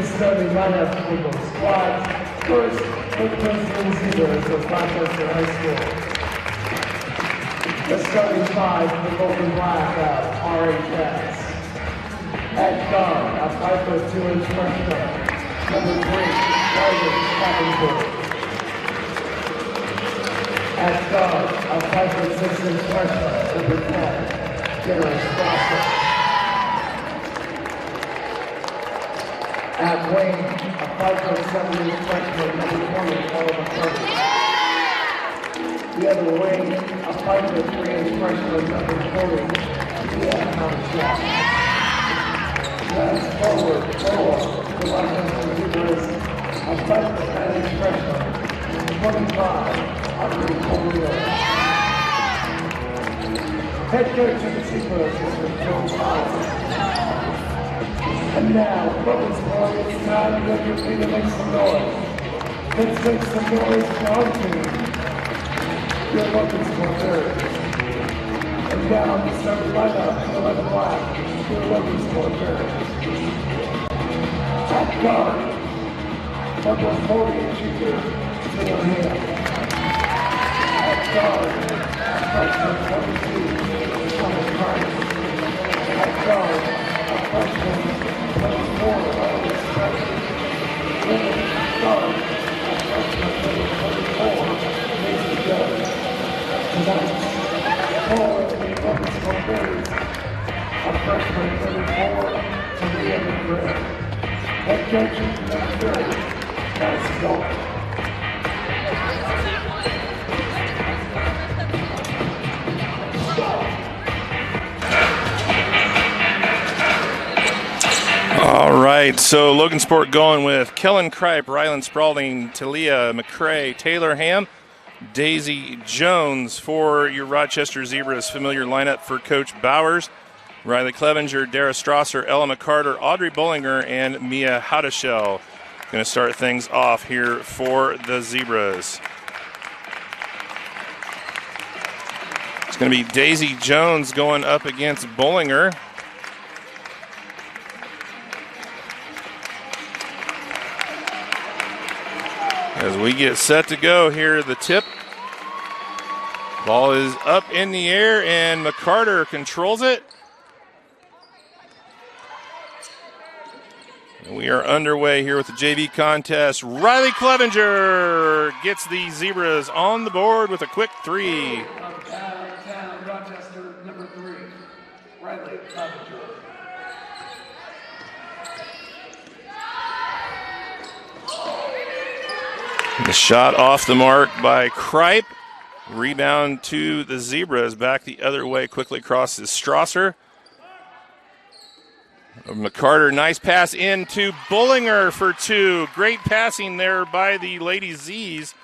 the starting lineup for the squads. First, for the Princeton Zebras of Rochester High School. The starting five for the Golden Black of RHS. At guard, a 5'2" freshman, number 3, Logan Sport. At guard, a 5'6" freshman, number 10, Rochester. At wing, a 5'7" freshman, number 20, McCarty. The other wing, a 5'3" freshman, number 40, Rochester. Last forward, the Rochester Zebras, a 5'10" freshman, 25, Andre Collier. Head coach of the Zebras is Joe Myers. And now, Logansport, it's time to get your feet to make some noise. Let's make some noise for our team. Your Logansport third. And now, the starting lineup for the red and black. Your Logansport third. At guard, number 40, Junior, Taylor Hill. At guard, freshman 22, Thomas Carter. At guard, freshman 24, Alex Preston. At guard, freshman 24, Mason Jones. Tonight, forward in the Logansport Bears, a freshman 34, Talia McGriff. Head coach of the next third, Matt Scott. All right, so Logansport going with Kellen Kripe, Rylan Spalding, Talia McCrae, Taylor Ham, Daisy Jones for your Rochester Zebras. Familiar lineup for Coach Bowers, Riley Clevenger, Dara Strasser, Ella McCarter, Audrey Bollinger, and Mia Howdeshell. Going to start things off here for the Zebras. It's going to be Daisy Jones going up against Bollinger. As we get set to go here, the tip. Ball is up in the air, and McCarter controls it. We are underway here with the JV contest. Riley Clevenger gets the Zebras on the board with a quick three. Downtown Rochester, number 3, Riley Clevenger. The shot off the mark by Kripe. Rebound to the Zebras. Back the other way, quickly crosses Strasser. McCarter, nice pass into Bollinger for 2. Great passing there by the Lady Z's.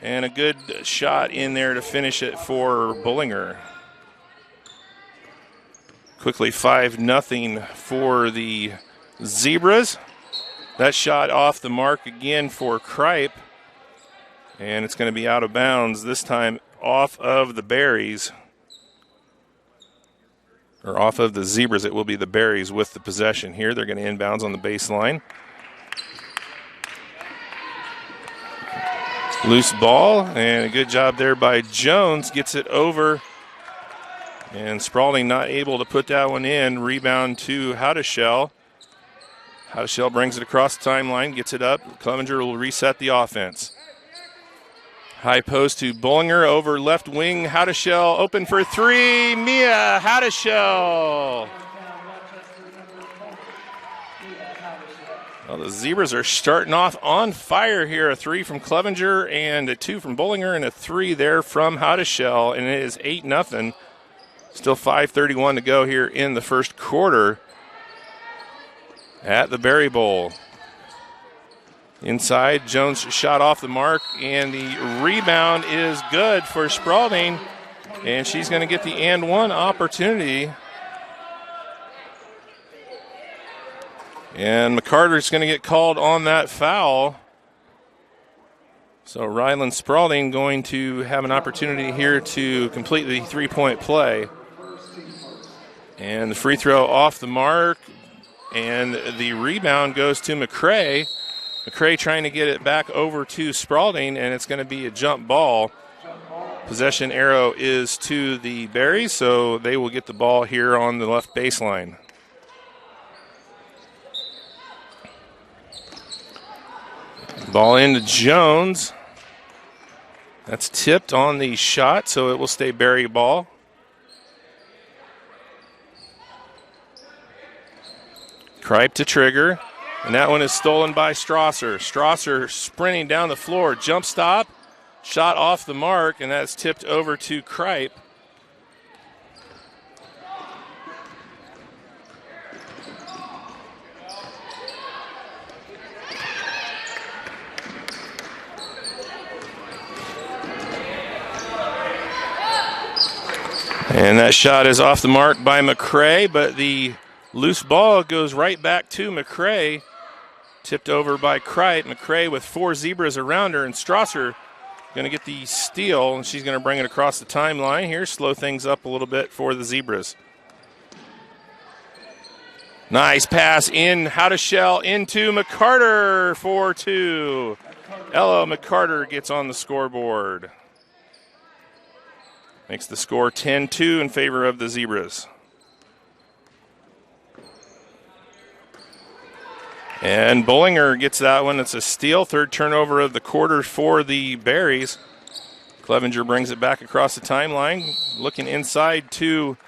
And a good shot in there to finish it for Bollinger. Quickly 5-0 for the Zebras. That shot off the mark again for Kripe. And it's going to be out of bounds, this time off of the Berries. Or off of the Zebras, it will be the Berries with the possession here. They're going to inbounds on the baseline. Loose ball, and a good job there by Jones. Gets it over. And Spalding not able to put that one in. Rebound to Howdeshell. Howdeshell brings it across the timeline, gets it up. Clevenger will reset the offense. High post to Bollinger over left wing. Howdeshell open for 3. Mia Howdeshell. Well, the Zebras are starting off on fire here. A 3 from Clevenger and a 2 from Bollinger and a 3 there from Howdeshell. And it is 8-0. Still 5:31 to go here in the first quarter at the Berry Bowl. Inside, Jones shot off the mark, and the rebound is good for Spalding, and she's going to get the and one opportunity. And McCarter's going to get called on that foul. So Rylan Spalding going to have an opportunity here to complete the three-point play. And the free throw off the mark. and the rebound goes to McCray. McCray trying to get it back over to Spalding, and it's going to be a jump ball. Possession arrow is to the Berries, so they will get the ball here on the left baseline. Ball into Jones. That's tipped on the shot, so it will stay Berry ball. Kripe to trigger, and that one is stolen by Strasser. Strasser sprinting down the floor, jump stop, shot off the mark, and that's tipped over to Kripe. And that shot is off the mark by McCray, but the loose ball goes right back to McCray, tipped over by Kripe. McCray with 4 Zebras around her, and Strasser going to get the steal, and she's going to bring it across the timeline here, slow things up a little bit for the Zebras. Nice pass in, Howdeshell into McCarter for 2. Ella McCarter gets on the scoreboard. Makes the score 10-2 in favor of the Zebras. And Bullinger gets that one. It's a steal. 3rd turnover of the quarter for the Berries. Clevenger brings it back across the timeline. Looking inside to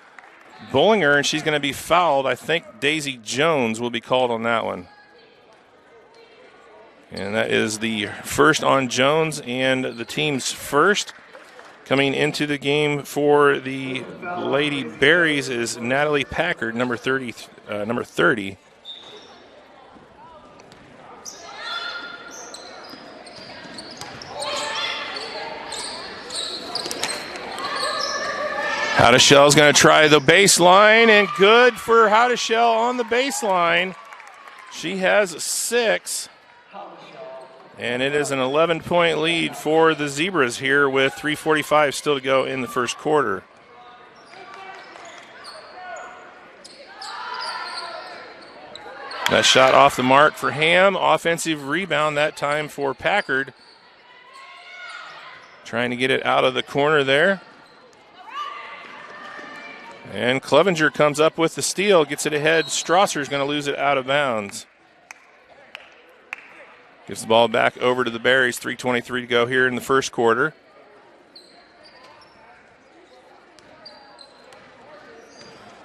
Bullinger, and she's going to be fouled. I think Daisy Jones will be called on that one. And that is the first on Jones and the team's first. Coming into the game for the Lady Berries is Natalie Packard, number 30. Howdeshell's going to try the baseline, and good for Howdeshell on the baseline. She has 6. And it is an 11-point lead for the Zebras here with 3:45 still to go in the first quarter. That shot off the mark for Ham. Offensive rebound that time for Packard. Trying to get it out of the corner there. And Clevenger comes up with the steal, gets it ahead. Strasser's going to lose it out of bounds. Gives the ball back over to the Berries. 3:23 to go here in the first quarter.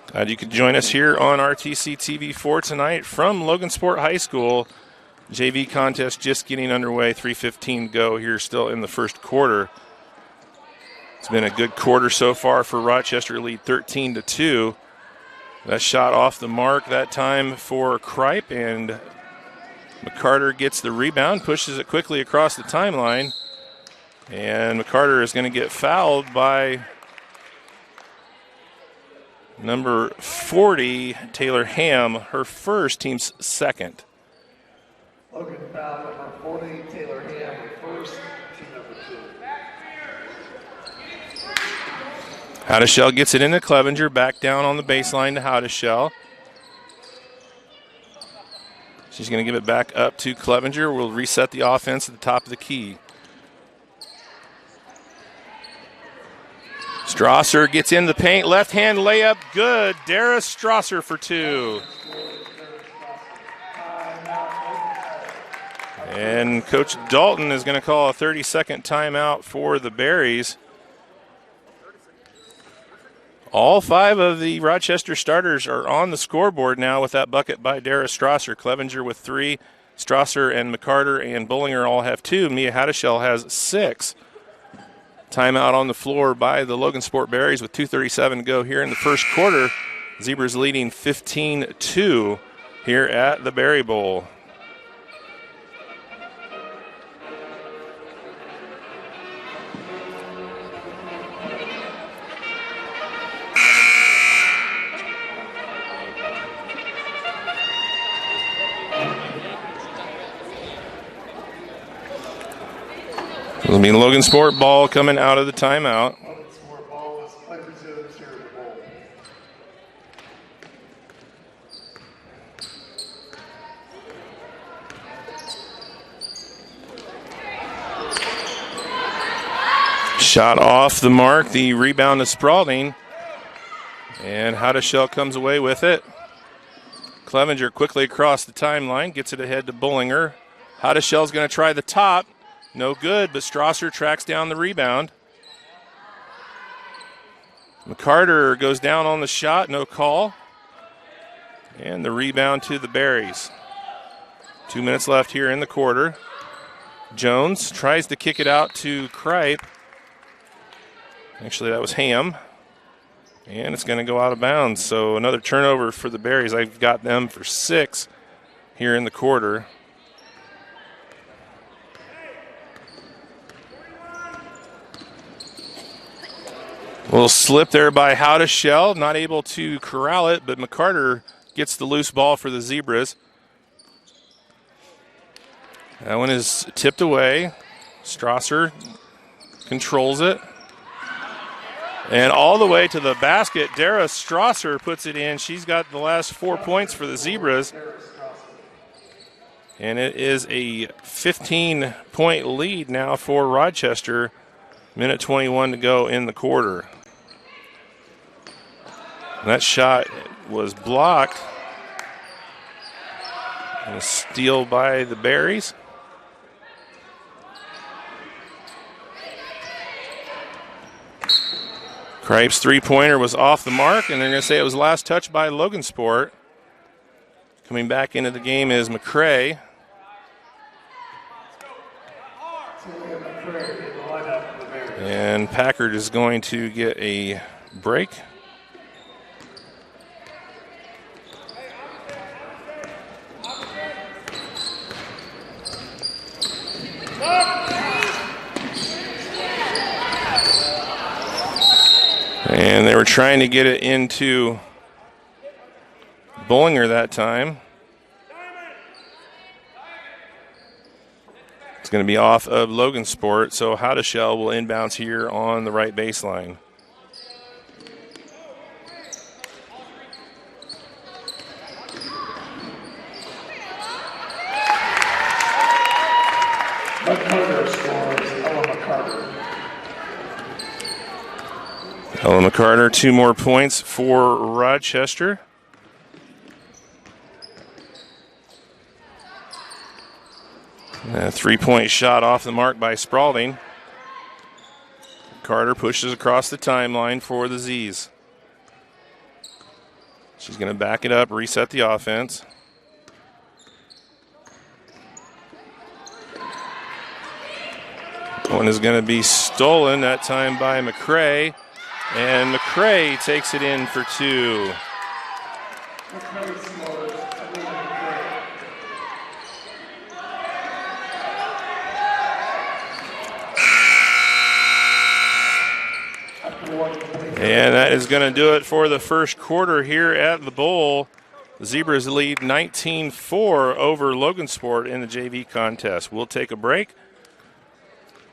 Glad you could join us here on RTC TV4 tonight from Logansport High School. JV contest just getting underway. 3:15 to go here still in the first quarter. It's been a good quarter so far for Rochester, lead 13-2. That shot off the mark that time for Kripe, and McCarter gets the rebound, pushes it quickly across the timeline, and McCarter is going to get fouled by number 40, Taylor Ham, her first, team's second. Logan foul number 40, Taylor Ham, first, team number 2. Howdeshell gets it into Clevenger, back down on the baseline to Howdeshell. She's going to give it back up to Clevenger. We'll reset the offense at the top of the key. Strasser gets in the paint. Left hand layup. Good. Dara Strasser for 2. And Coach Dalton is going to call a 30-second timeout for the Berries. All 5 of the Rochester starters are on the scoreboard now with that bucket by Dara Strasser. Clevenger with 3. Strasser and McCarter and Bullinger all have 2. Mia Howdeshell has 6. Timeout on the floor by the Logansport Berries with 2:37 to go here in the first quarter. Zebras leading 15-2 here at the Berry Bowl. It'll be Logansport ball coming out of the timeout. Logansport ball is players here at the bowl. Shot off the mark. The rebound to Spalding. And Hadashell comes away with it. Clevenger quickly across the timeline. Gets it ahead to Bullinger. Hadashell's going to try the top. No good, but Strasser tracks down the rebound. McCarter goes down on the shot. No call. And the rebound to the Berries. 2 minutes left here in the quarter. Jones tries to kick it out to Kripe. Actually, that was Ham. And it's going to go out of bounds. So another turnover for the Berries. I've got them for 6 here in the quarter. Little slip there by Hadashell. Not able to corral it, but McCarter gets the loose ball for the Zebras. That one is tipped away. Strasser controls it. And all the way to the basket, Dara Strasser puts it in. She's got the last 4 points for the Zebras. And it is a 15-point lead now for Rochester. Minute 21 to go in the quarter. And that shot was blocked. And a steal by the Berries. Kripe's three-pointer was off the mark, and they're going to say it was last touched by Logansport. Coming back into the game is McCray. And Packard is going to get a break. And they were trying to get it into Bullinger that time. It's going to be off of Logansport, so Hadashell will inbounds here on the right baseline. McCarter scores. Ella McCarter. Ella McCarter, 2 more points for Rochester. A 3-point shot off the mark by Spalding. Carter pushes across the timeline for the Z's. She's going to back it up, reset the offense. One is going to be stolen, that time by McCray. And McCray takes it in for 2. And that is going to do it for the first quarter here at the Bowl. The Zebras lead 19-4 over Logansport in the JV contest. We'll take a break.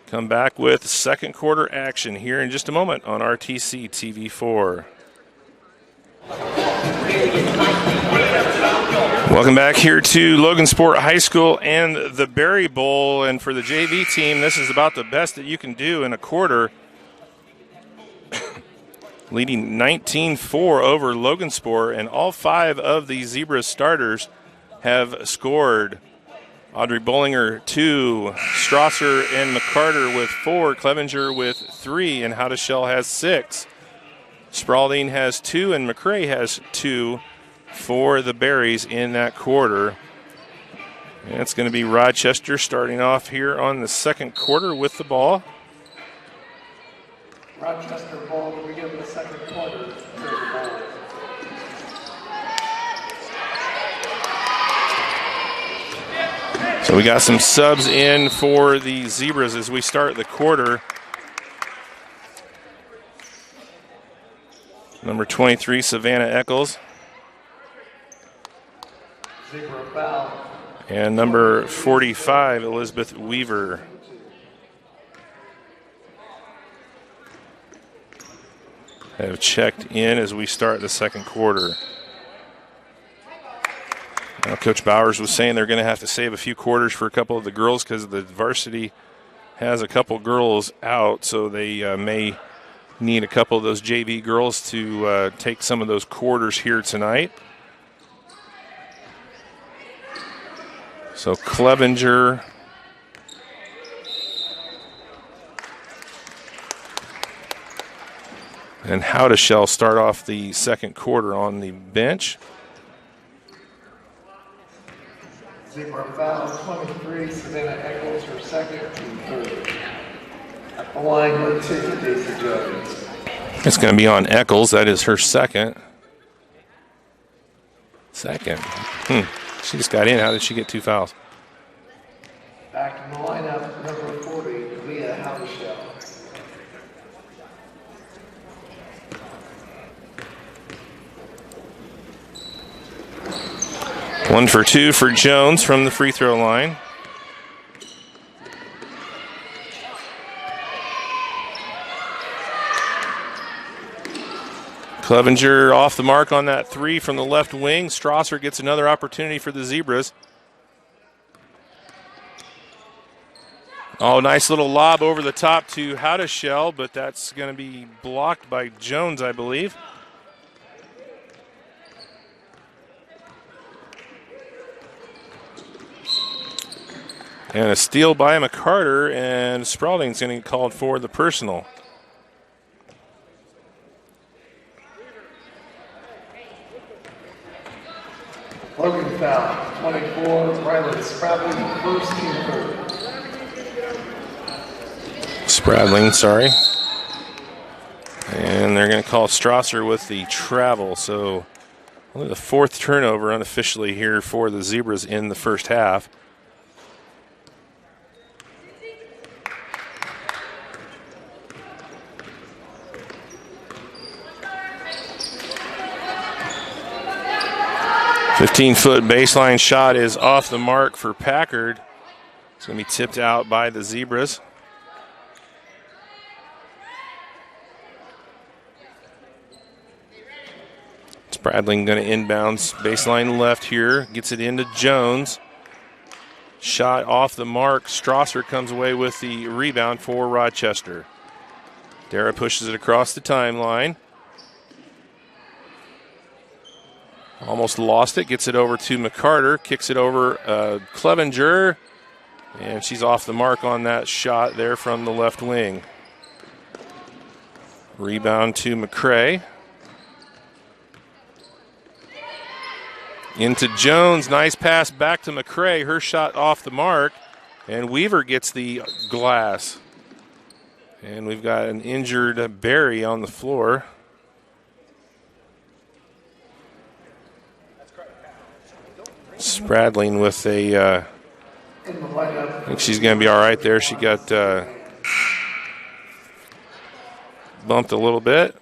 Come back with second quarter action here in just a moment on RTC TV4. Welcome back here to Logansport High School and the Berry Bowl. And for the JV team, this is about the best that you can do in a quarter. Leading 19-4 over Logansport, and all 5 of the Zebras starters have scored. Audrey Bullinger 2, Strasser and McCarter with 4, Clevenger with 3, and Hadashell has 6. Spalding has 2, and McCray has 2 for the Berries in that quarter. And it's going to be Rochester starting off here on the second quarter with the ball. Rochester ball to begin the second quarter. So we got some subs in for the Zebras as we start the quarter. Number 23, Savannah Eccles. Zebra foul. And number 45, Elizabeth Weaver. Have checked in as we start the second quarter. Now, Coach Bowers was saying they're going to have to save a few quarters for a couple of the girls because the varsity has a couple girls out, so they may need a couple of those JV girls to take some of those quarters here tonight. So Clevenger and Howdeshell start off the second quarter on the bench. Zebra foul 23, Savannah Eccles, her second and third. At the line with two, Daisy Jones. It's going to be on Eccles. That is her second. She just got in. How did she get 2 fouls? Back in the lineup, number 40, Leah Howdeshell. One for two for Jones from the free throw line. Clevenger off the mark on that three from the left wing. Strasser gets another opportunity for the Zebras. Oh, nice little lob over the top to Howdeshell, but that's going to be blocked by Jones, I believe. And a steal by McCarter, and Sprawling's going to get called for the personal. Logan foul, 24, Riley Spradling, first team third. Spradling, sorry. And they're going to call Strasser with the travel, so only the fourth turnover unofficially here for the Zebras in the first half. .15-foot baseline shot is off the mark for Packard. It's going to be tipped out by the Zebras. Spradling going to inbounds baseline left here. Gets it into Jones. Shot off the mark. Strasser comes away with the rebound for Rochester. Dara pushes it across the timeline. Almost lost it. Gets it over to McCarter. Kicks it over Clevenger. And she's off the mark on that shot there from the left wing. Rebound to McCray. Into Jones. Nice pass back to McCray. Her shot off the mark. And Weaver gets the glass. And we've got an injured Barry on the floor. Spradling with a, I think she's going to be all right there. She got bumped a little bit.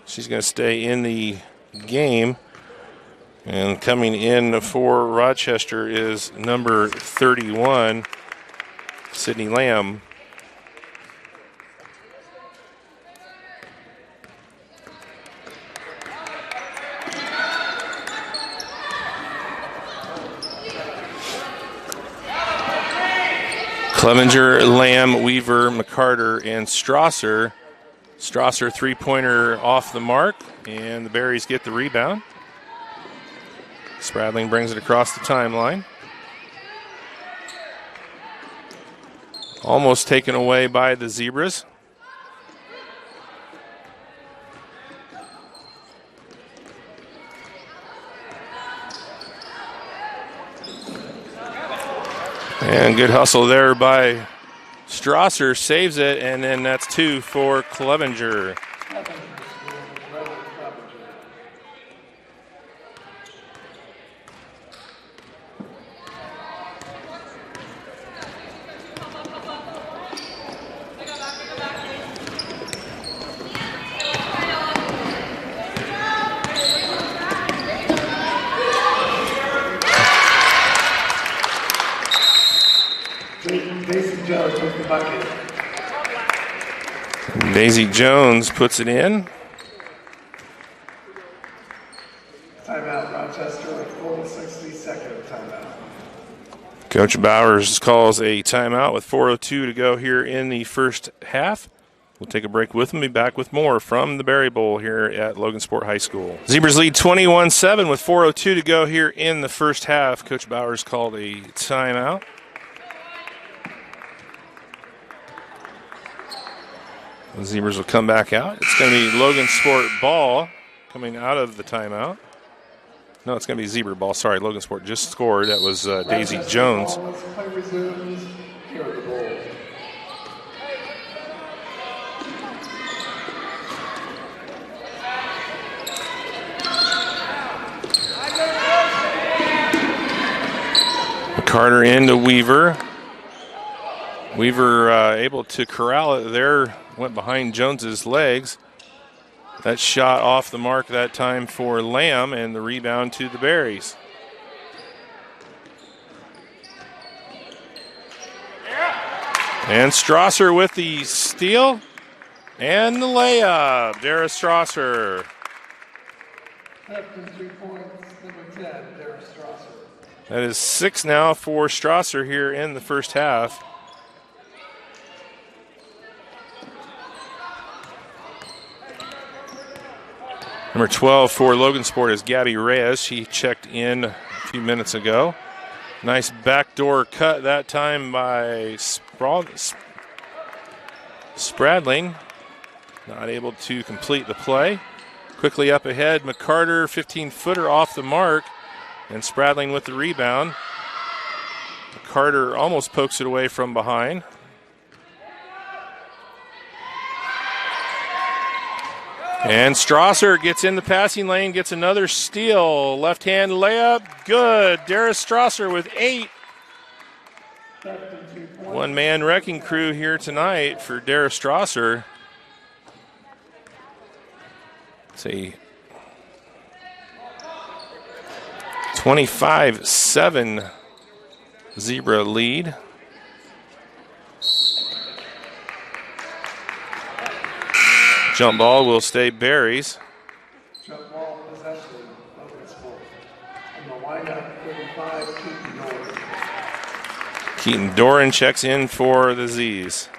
She's going to stay in the game. And coming in for Rochester is number 31, Sydney Lamb. Clevenger, Lamb, Weaver, McCarter, and Strasser. Strasser three-pointer off the mark, and the Berries get the rebound. Spradling brings it across the timeline. Almost taken away by the Zebras. And good hustle there by Strasser, saves it, and then that's two for Clevenger. Daisy Jones puts it in. Timeout, Rochester, a full 60-second timeout. Coach Bowers calls a timeout with 4:02 to go here in the first half. We'll take a break with them. Be back with more from the Berry Bowl here at Logansport High School. Zebras lead 21-7 with 4:02 to go here in the first half. Coach Bowers called a timeout. The Zebras will come back out. It's going to be Logansport ball coming out of the timeout. No, it's going to be Zebra ball. Sorry, Logansport just scored. That was Daisy Jones. Carter into Weaver. Weaver able to corral it there, went behind Jones's legs. That shot off the mark that time for Lamb, and the rebound to the Berries. And Strasser with the steal and the layup. Dara Strasser. 3 points, number 10, Dara Strasser. That is 6 now for Strasser here in the first half. Number 12 for Logansport is Gabby Reyes. She checked in a few minutes ago. Nice backdoor cut that time by Spradling. Not able to complete the play. Quickly up ahead, McCarter, 15-footer off the mark. And Spradling with the rebound. McCarter almost pokes it away from behind. And Strasser gets in the passing lane, gets another steal. Left-hand layup, good. Dara Strasser with 8. One-man wrecking crew here tonight for Dara Strasser. It's a 25-7 Zebra lead. Jump ball will stay Berries. Jump ball possession, Logansport. And the lineup, 35, Keaton Doran. Keaton Doran checks in for the Z's.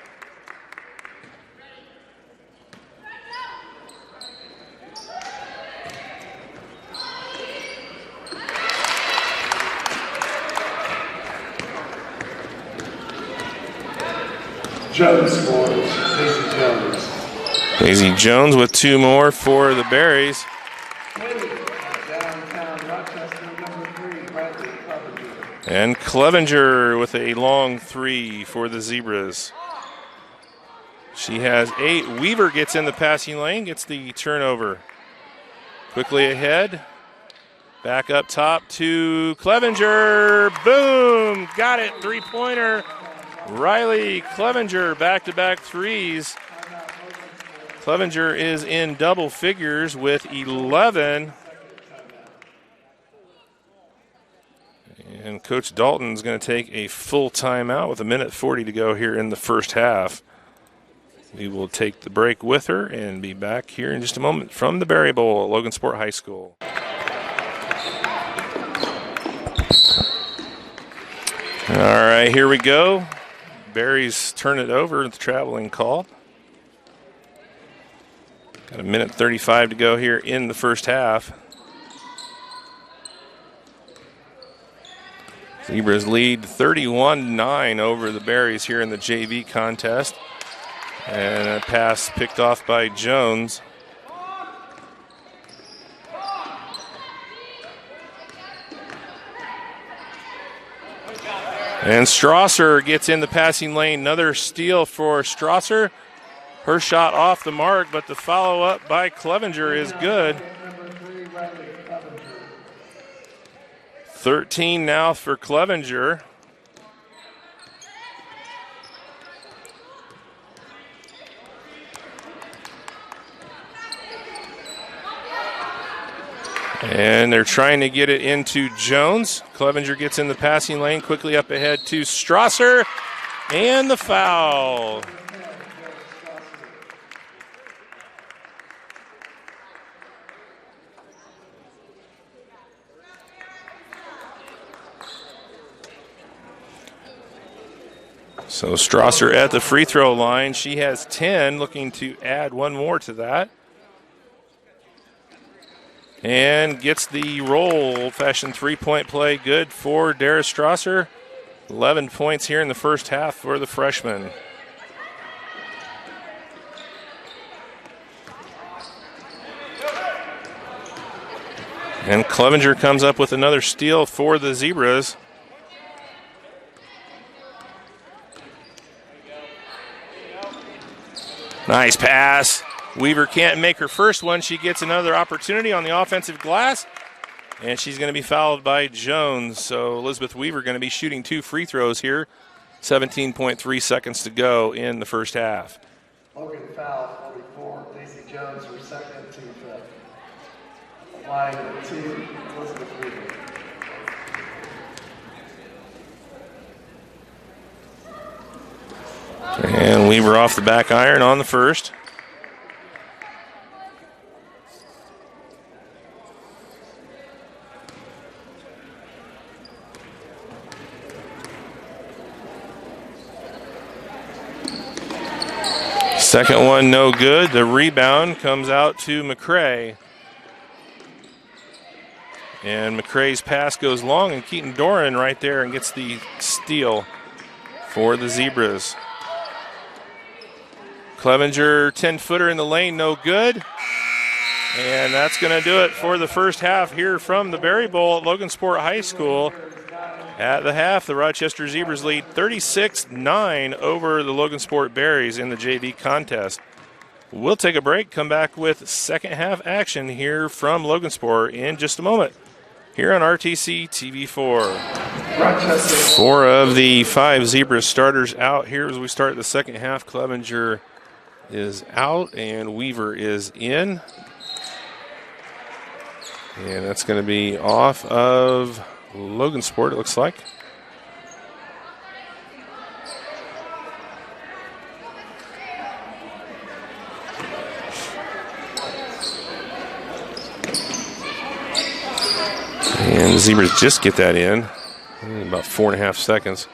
Jones scores, Daisy Jones. Daisy Jones with 2 more for the Berries. Downtown Rochester, number 3, Bradley Clevenger. And Clevenger with a long 3 for the Zebras. She has 8. Weaver gets in the passing lane, gets the turnover. Quickly ahead. Back up top to Clevenger. Boom! Got it. 3-pointer. Riley Clevenger, back-to-back 3s. Clevenger is in double figures with 11. And Coach Dalton's going to take a full timeout with 1:40 to go here in the first half. We will take the break with her and be back here in just a moment from the Berry Bowl at Logansport High School. All right, here we go. Berries turn it over with the traveling call. Got 1:35 to go here in the first half. Zebras lead 31-9 over the Berries here in the JV contest. And a pass picked off by Jones. And Strasser gets in the passing lane. Another steal for Strasser. Her shot off the mark, but the follow-up by Clevenger is good. 13 now for Clevenger. And they're trying to get it into Jones. Clevenger gets in the passing lane, quickly up ahead to Strasser, and the foul. So Strasser at the free throw line. She has 10, looking to add one more to that. And gets the roll. Old-fashioned three-point play good for Dara Strasser. 11 points here in the first half for the freshman. And Clevenger comes up with another steal for the Zebras. Nice pass. Weaver can't make her first one. She gets another opportunity on the offensive glass. And she's going to be fouled by Jones. So Elizabeth Weaver going to be shooting 2 free throws here. 17.3 seconds to go in the first half. Logan foul, 44. Daisy Jones, her second, team fifth. Line 2, Elizabeth Weaver. And Weaver off the back iron on the first. Second one no good. The rebound comes out to McCray. And McCray's pass goes long, and Keaton Doran right there and gets the steal for the Zebras. Clevenger 10-footer in the lane, no good. And that's going to do it for the first half here from the Berry Bowl at Logansport High School. At the half, the Rochester Zebras lead 36-9 over the Logansport Berries in the JV contest. We'll take a break, come back with second half action here from Logansport in just a moment. Here on RTC TV4. 4 of the 5 Zebras starters out here as we start the second half. Clevenger is out and Weaver is in. And that's going to be off of Logansport, it looks like. And the Zebras just get that in about 4.5 seconds.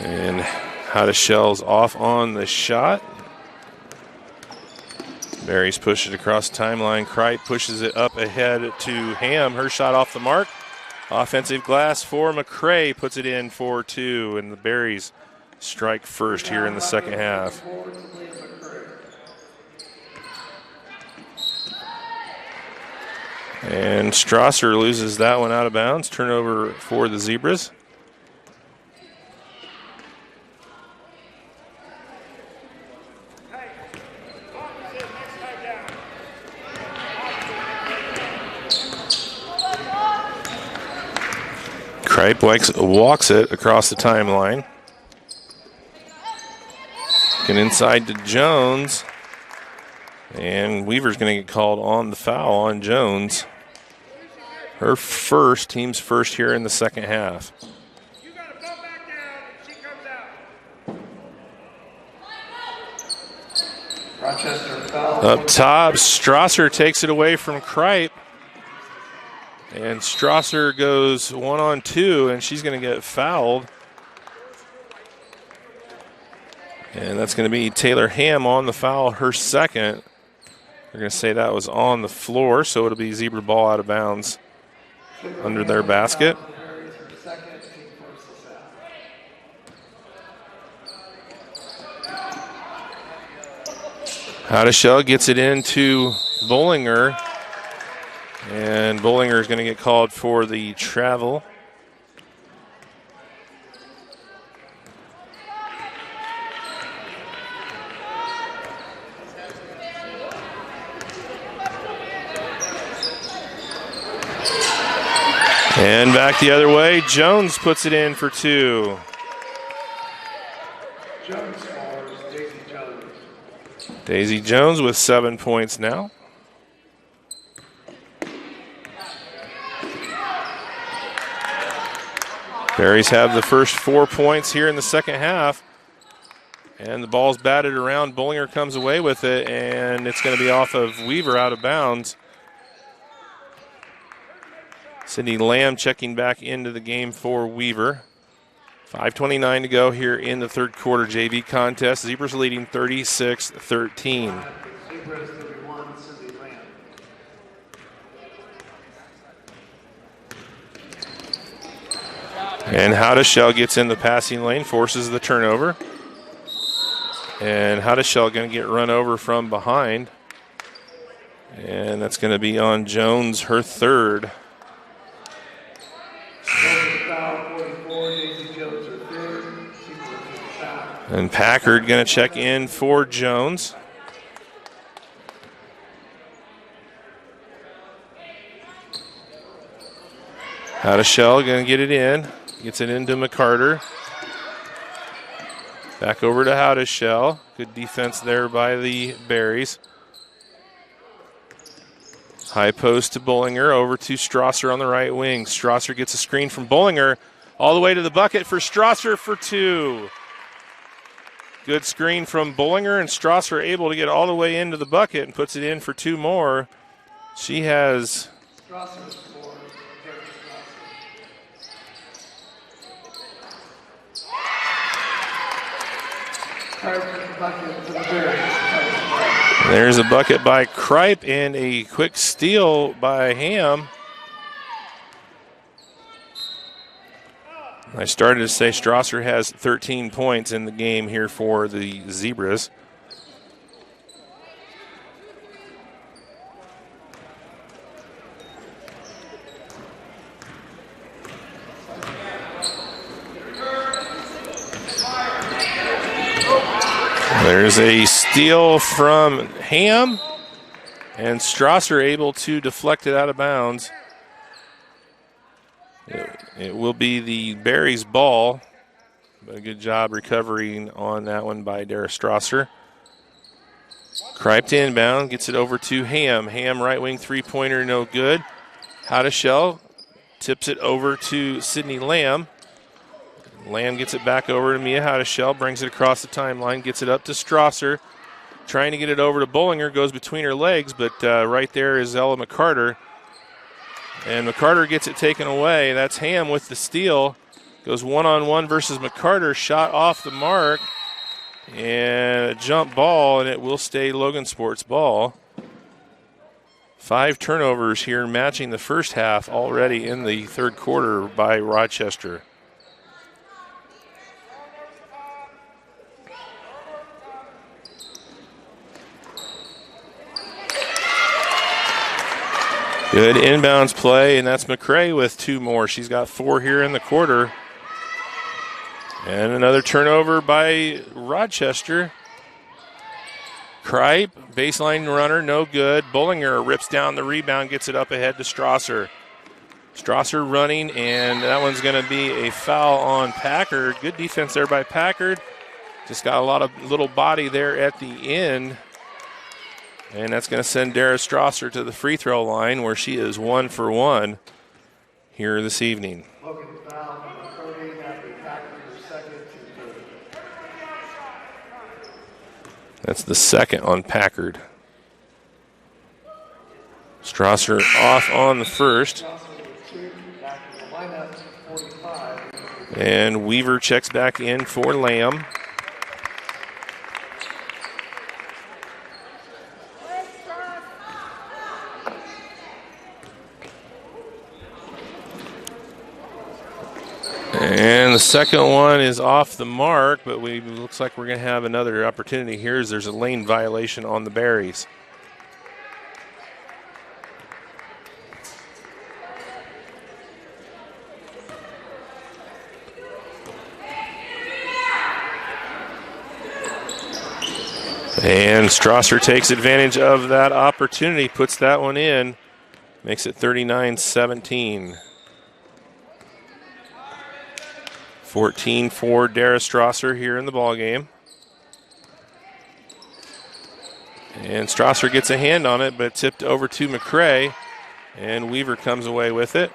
And Hadashell's off on the shot. Berries push it across the timeline. Kripe pushes it up ahead to Ham. Her shot off the mark. Offensive glass for McCray, puts it in for 2, and the Berries strike first here in the second half. And Strasser loses that one out of bounds. Turnover for the Zebras. Kripe walks it across the timeline. Looking inside to Jones. And Weaver's going to get called on the foul on Jones. Her first, team's first here in the second half. Rochester foul. Up top, Strasser takes it away from Kripe. And Strasser goes 1-on-2, and she's going to get fouled. And that's going to be Taylor Ham on the foul, her second. They're going to say that was on the floor, so it'll be Zebra ball out of bounds under their basket. Hadashell gets it into Bollinger. And Bollinger is going to get called for the travel. And back the other way, Jones puts it in for 2. Jones scores, Daisy Jones. Daisy Jones with 7 points now. Berries have the first 4 points here in the second half. And the ball's batted around. Bollinger comes away with it, and it's going to be off of Weaver out of bounds. Sydney Lamb checking back into the game for Weaver. 5:29 to go here in the third quarter JV contest. Zebras leading 36-13. Zebras 31, Cindy Lamb. And Howdeshell gets in the passing lane, forces the turnover. And Howdeshell going to get run over from behind. And that's going to be on Jones, her third. And Packard going to check in for Jones. Howdeshell going to get it in. Gets it into McCarter. Back over to Howdeshell. Good defense there by the Berries. High post to Bollinger. Over to Strasser on the right wing. Strasser gets a screen from Bollinger. All the way to the bucket for Strasser for two. Good screen from Bollinger, and Strasser able to get all the way into the bucket and puts it in for two more. She has... Strasser scores. There's a bucket by Kripe and a quick steal by Ham. I started to say Strasser has 13 points in the game here for the Zebras. There's a steal from Ham, and Strasser able to deflect it out of bounds. It will be the Berries' ball, but a good job recovering on that one by Dara Strasser. Kripe to inbound, gets it over to Ham. Ham right wing three-pointer, no good. Howdeshell tips it over to Sydney Lamb. Lamb gets it back over to Mia Howdeshell, brings it across the timeline, gets it up to Strasser. Trying to get it over to Bollinger, goes between her legs, but right there is Ella McCarter. And McCarter gets it taken away. That's Ham with the steal. Goes one-on-one versus McCarter. Shot off the mark. And a jump ball, and it will stay Logansport's ball. 5 turnovers here, matching the first half already in the third quarter by Rochester. Good inbounds play, and that's McCrae with 2 more. She's got 4 here in the quarter. And another turnover by Rochester. Kripe, baseline runner, no good. Bollinger rips down the rebound, gets it up ahead to Strasser. Strasser running, and that one's going to be a foul on Packard. Good defense there by Packard. Just got a lot of little body there at the end. And that's going to send Dara Strasser to the free throw line, where she is 1 for 1 here this evening. That's the second on Packard. Strasser off on the first. And Weaver checks back in for Lamb. And the second one is off the mark, but looks like we're going to have another opportunity here as there's a lane violation on the Berries. And Strasser takes advantage of that opportunity, puts that one in, makes it 39-17. 14 for Dara Strasser here in the ballgame. And Strasser gets a hand on it, but tipped over to McCrae, and Weaver comes away with it.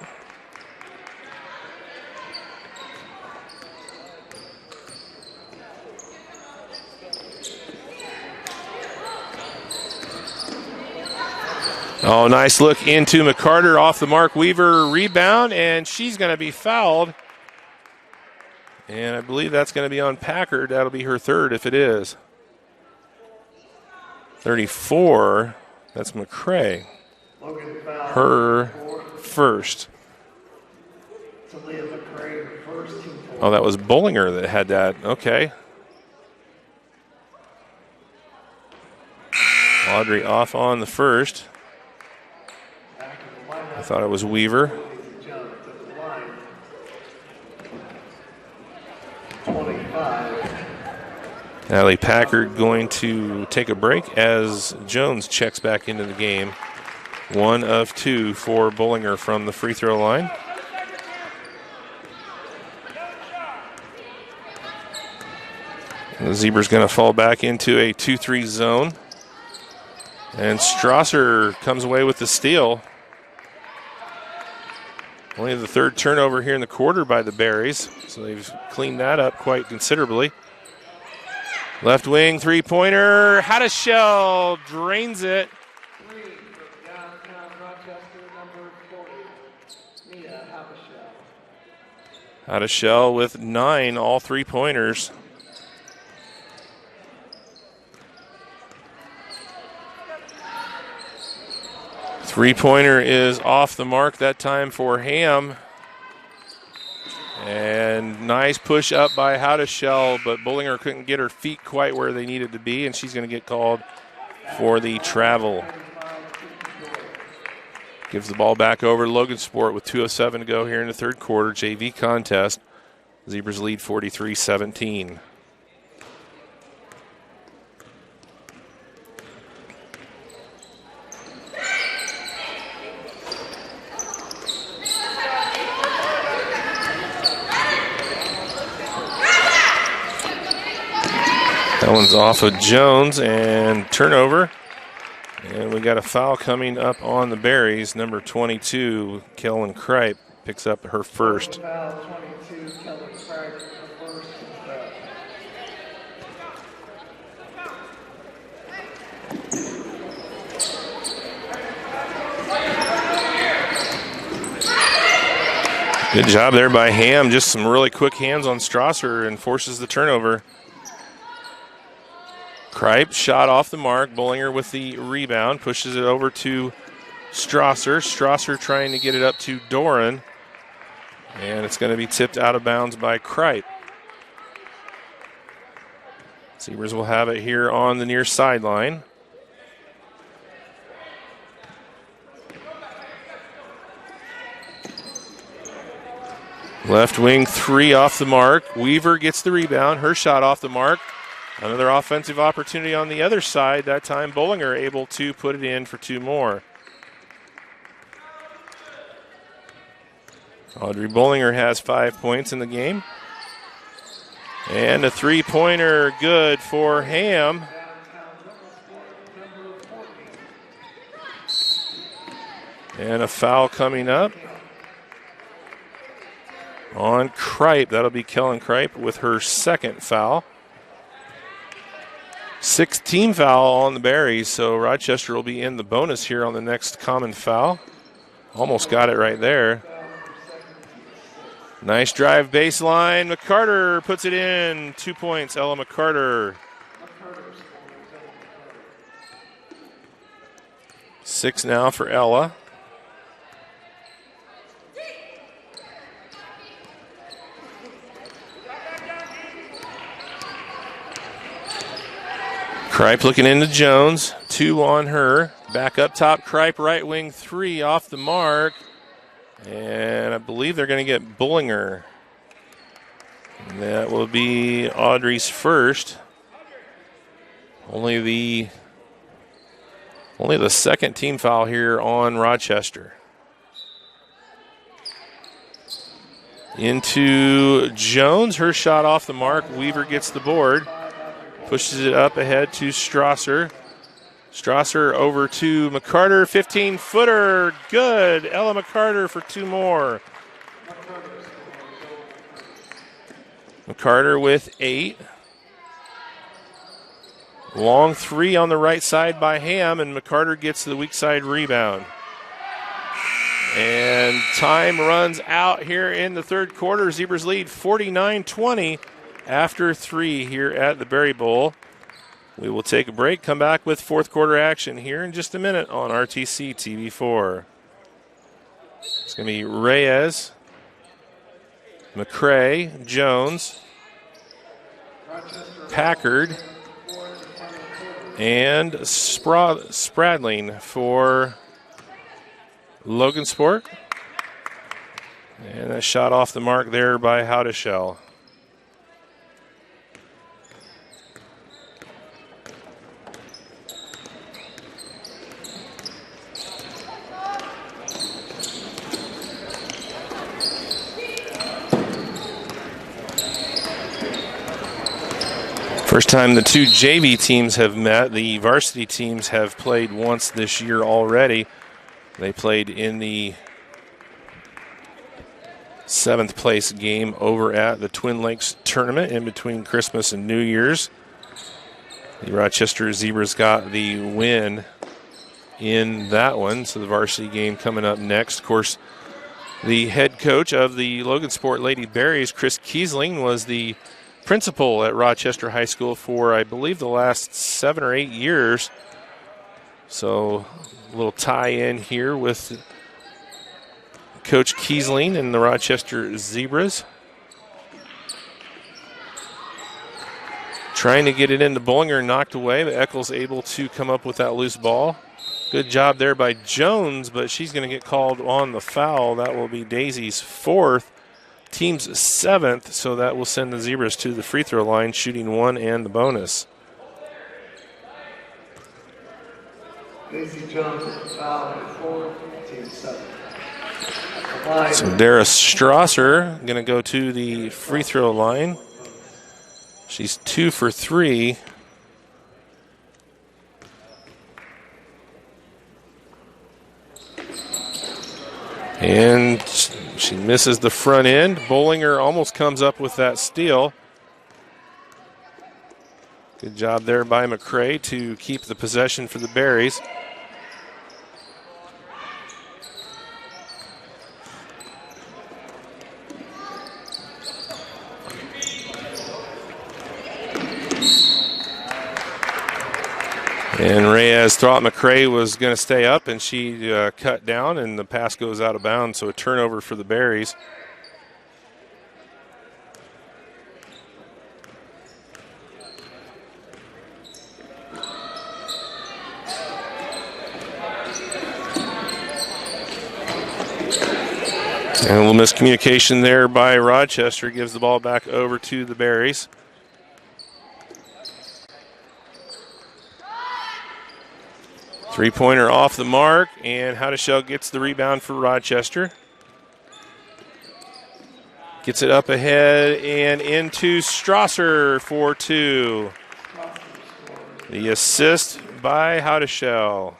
Oh, nice look into McCarter, off the mark. Weaver rebound, and she's going to be fouled. And I believe that's going to be on Packard. That'll be her third if it is. 34, that's McCray. Her first. Oh, that was Bollinger that had that. Okay. Audrey off on the first. I thought it was Weaver. 25. Allie Packard going to take a break as Jones checks back into the game. 1 of 2 for Bollinger from the free throw line. The Zebra's going to fall back into a 2-3 zone. And Strasser comes away with the steal. Only the third turnover here in the quarter by the Berries, so they've cleaned that up quite considerably. Left wing three-pointer, Hadashell drains it. Downtown Rochester, number 40, Mia Hadashell. Hadashell with 9 all three-pointers. Three-pointer is off the mark that time for Ham. And nice push up by Hadashell, but Bollinger couldn't get her feet quite where they needed to be, and she's going to get called for the travel. Gives the ball back over to Logansport with 2:07 to go here in the third quarter. JV contest. Zebras lead 43-17. That one's off of Jones and turnover. And we got a foul coming up on the Berries. Number 22, Kellen Kripe, picks up her first. Foul 22, Kellen Kripe, her first. Good job there by Ham. Just some really quick hands on Strasser and forces the turnover. Kripe shot off the mark. Bollinger with the rebound. Pushes it over to Strasser. Strasser trying to get it up to Doran. And it's going to be tipped out of bounds by Kripe. Zebras will have it here on the near sideline. Left wing three off the mark. Weaver gets the rebound. Her shot off the mark. Another offensive opportunity on the other side. That time Bollinger able to put it in for 2 more. Audrey Bollinger has 5 points in the game. And a three-pointer good for Ham. And a foul coming up on Kripe. That'll be Kellen Kripe with her second foul. 6th team foul on the Berries, so Rochester will be in the bonus here on the next common foul. Almost got it right there. Nice drive baseline. McCarter puts it in. 2 points, Ella McCarter. 6 now for Ella. Kripe looking into Jones. 2 on her. Back up top, Kripe, right wing 3 off the mark. And I believe they're going to get Bollinger. And that will be Audrey's first. Only the 2nd team foul here on Rochester. Into Jones. Her shot off the mark. Weaver gets the board. Pushes it up ahead to Strasser. Strasser over to McCarter. 15-footer. Good. Ella McCarter for 2 more. McCarter with 8. Long 3 on the right side by Ham, and McCarter gets the weak side rebound. And time runs out here in the third quarter. Zebras lead 49-20 after 3 here at the Berry Bowl. We will take a break, come back with fourth quarter action here in just a minute on RTC TV4. It's going to be Reyes, McCray, Jones, Packard, and Spradling for Logansport. And that shot off the mark there by Howdeshell. First time the two JV teams have met. The varsity teams have played once this year already. They played in the 7th place game over at the Twin Lakes tournament in between Christmas and New Year's. The Rochester Zebras got the win in that one, so the varsity game coming up next. Of course, the head coach of the Logansport Lady Berries, Chris Kiesling, was the principal at Rochester High School for, I believe, the last 7 or 8 years. So a little tie-in here with Coach Kiesling and the Rochester Zebras. Trying to get it into Bollinger, knocked away, but Eccles able to come up with that loose ball. Good job there by Jones, but she's going to get called on the foul. That will be Daisy's 4th. Team's 7th, so that will send the Zebras to the free throw line, shooting 1 and the bonus. Daisy Jones foul at 4, team 7. So Dara Strasser going to go to the free throw line. She's 2 for 3. And she misses the front end. Bollinger almost comes up with that steal. Good job there by McCray to keep the possession for the Berries. And Reyes thought McCray was going to stay up, and she cut down, and the pass goes out of bounds, so a turnover for the Berries. And a little miscommunication there by Rochester, gives the ball back over to the Berries. Three-pointer off the mark, and Howdeshell gets the rebound for Rochester. Gets it up ahead and into Strasser for 2. The assist by Howdeshell.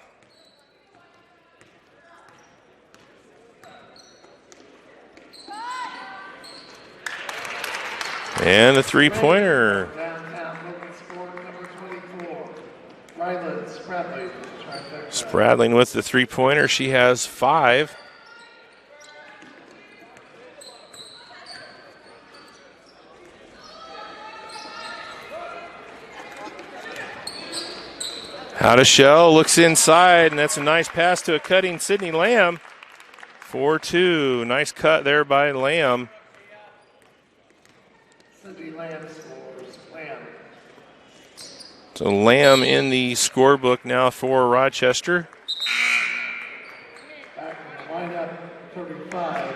And the three-pointer. Downtown Logansport, number 24, Ryland Spradling. Spradling with the three-pointer. She has 5. Howdeshell looks inside, and that's a nice pass to a cutting Sydney Lamb. 4-2. Nice cut there by Lamb. Sydney Lamb scores. Lamb. So Lamb in the scorebook now for Rochester. Back in the lineup, 35,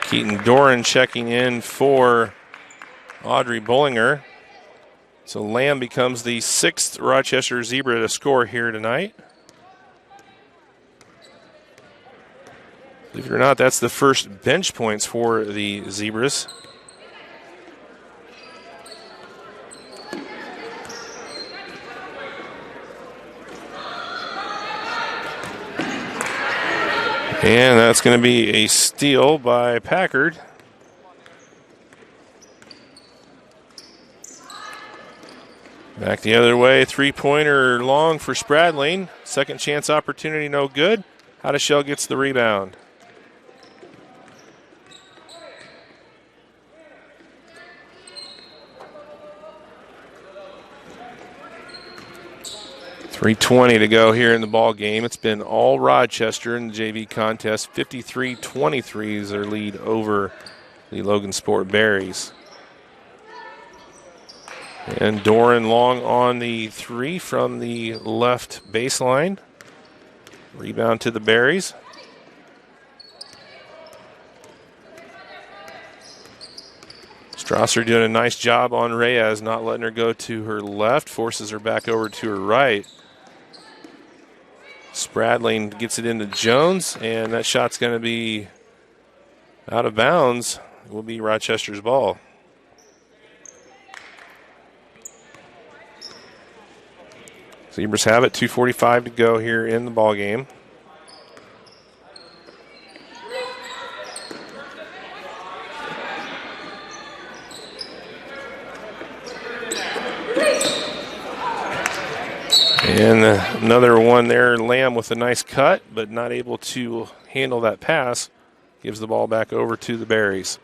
Keaton Doran checking in for Audrey Bollinger. So Lamb becomes the 6th Rochester Zebra to score here tonight. Believe it or not, that's the first bench points for the Zebras. And that's going to be a steal by Packard. Back the other way, three-pointer long for Spradling. Second chance opportunity, no good. Hadashell gets the rebound. .320 to go here in the ball game. It's been all Rochester in the JV contest. 53-23 is their lead over the Logansport Berries. And Doran long on the three from the left baseline. Rebound to the Berries. Strasser doing a nice job on Reyes, not letting her go to her left, forces her back over to her right. Spradling gets it into Jones, and that shot's going to be out of bounds. It will be Rochester's ball. Zebras have it, 2:45 to go here in the ball game. And another one there, Lamb with a nice cut, but not able to handle that pass. Gives the ball back over to the Berries.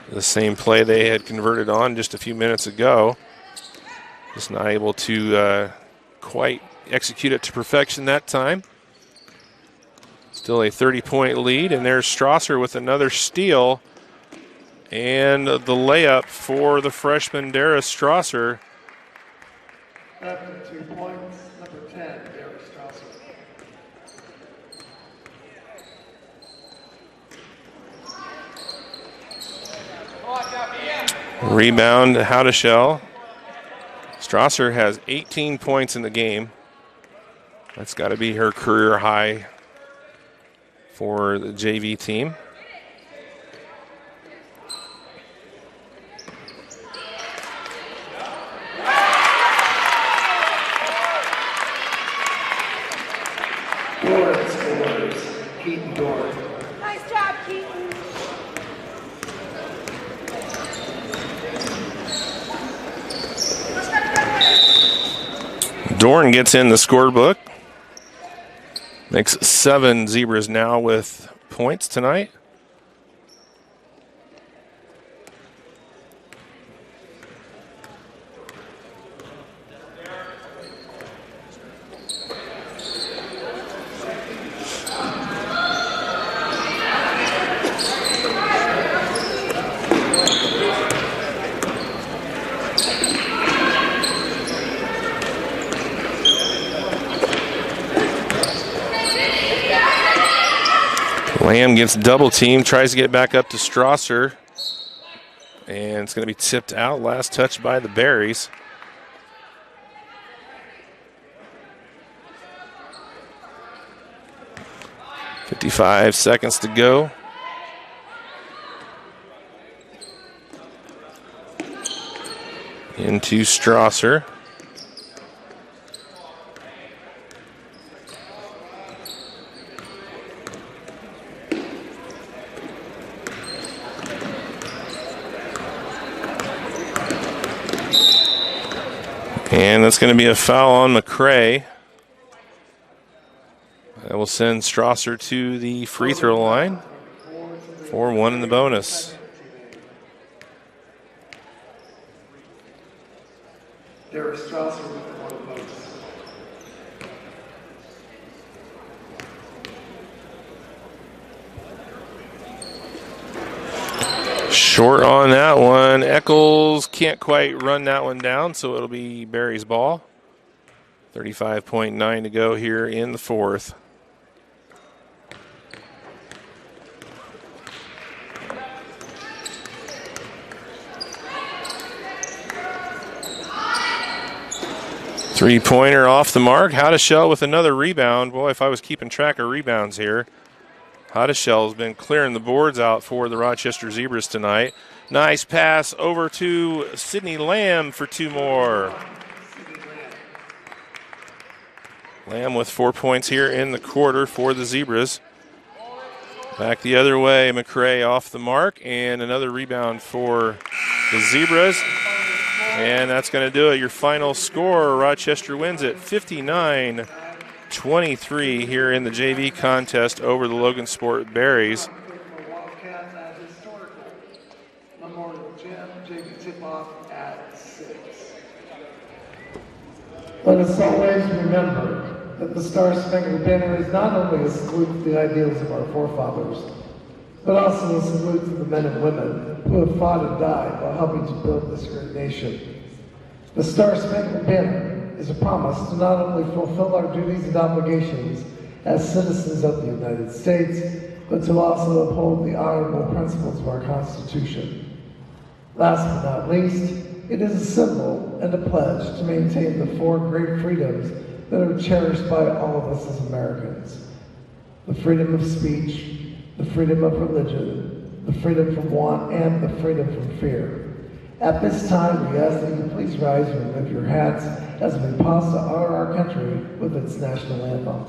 The same play they had converted on just a few minutes ago. Just not able to quite execute it to perfection that time. Still a 30-point lead, and there's Strasser with another steal. And the layup for the freshman Dara Strasser. After 2 points, number 10, Dara Strasser. Rebound, Hadashell. Strasser has 18 points in the game. That's got to be her career high for the JV team. Doran scores. Keaton Doran. Nice job, Keaton. Dorn gets in the scorebook. Makes 7 Zebras now with points tonight. Lamb gets double teamed, tries to get back up to Strasser, and it's going to be tipped out. Last touch by the Berries. .55 seconds to go. Into Strasser. And that's going to be a foul on McCrae. That will send Strasser to the free throw line for 1 in the bonus. Dara Strasser with the 1 bonus. Short on that one. Eccles can't quite run that one down, so it'll be Barry's ball. 35.9 to go here in the fourth. Three-pointer off the mark. Hadashell with another rebound. Boy, if I was keeping track of rebounds here. Hadashell has been clearing the boards out for the Rochester Zebras tonight. Nice pass over to Sydney Lamb for 2 more. Lamb with 4 points here in the quarter for the Zebras. Back the other way, McCrae off the mark, and another rebound for the Zebras. And that's going to do it. Your final score, Rochester wins it 59 23 here in the JV contest over the Logansport Berries. Wildcats at historical Memorial Gym, JV tip-off at 6. Let us always remember that the Star-Spangled Banner is not only a salute to the ideals of our forefathers, but also a salute to the men and women who have fought and died while helping to build this great nation. The Star-Spangled Banner is a promise to not only fulfill our duties and obligations as citizens of the United States, but to also uphold the honorable principles of our Constitution. Last but not least, it is a symbol and a pledge to maintain the 4 great freedoms that are cherished by all of us as Americans. The freedom of speech, the freedom of religion, the freedom from want, and the freedom from fear. At this time, we ask that you please rise and remove your hats as we pause to honor our country with its national anthem.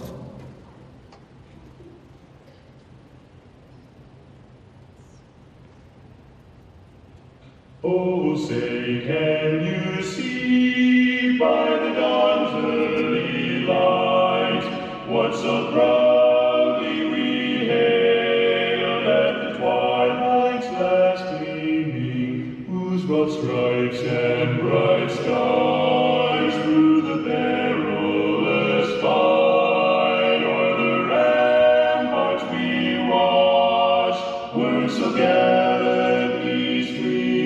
Oh, say, can you see by the dawn's early light what so proudly we hailed at the twilight's last gleaming, whose broad stripes and bright stars through the perilous fight o'er the ramparts we watched were so gallantly streaming.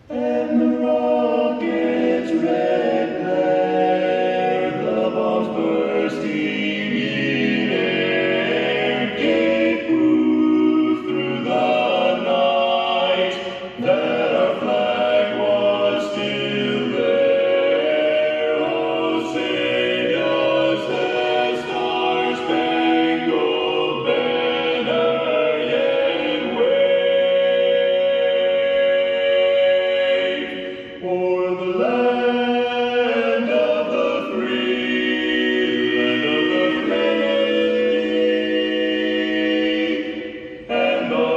And the rocket's red glare, the bombs bursting in air, gave proof through the night that our flag was still there. Oh, say does the Star-Spangled Banner yet wave o'er the land of the free, land of the free, and the home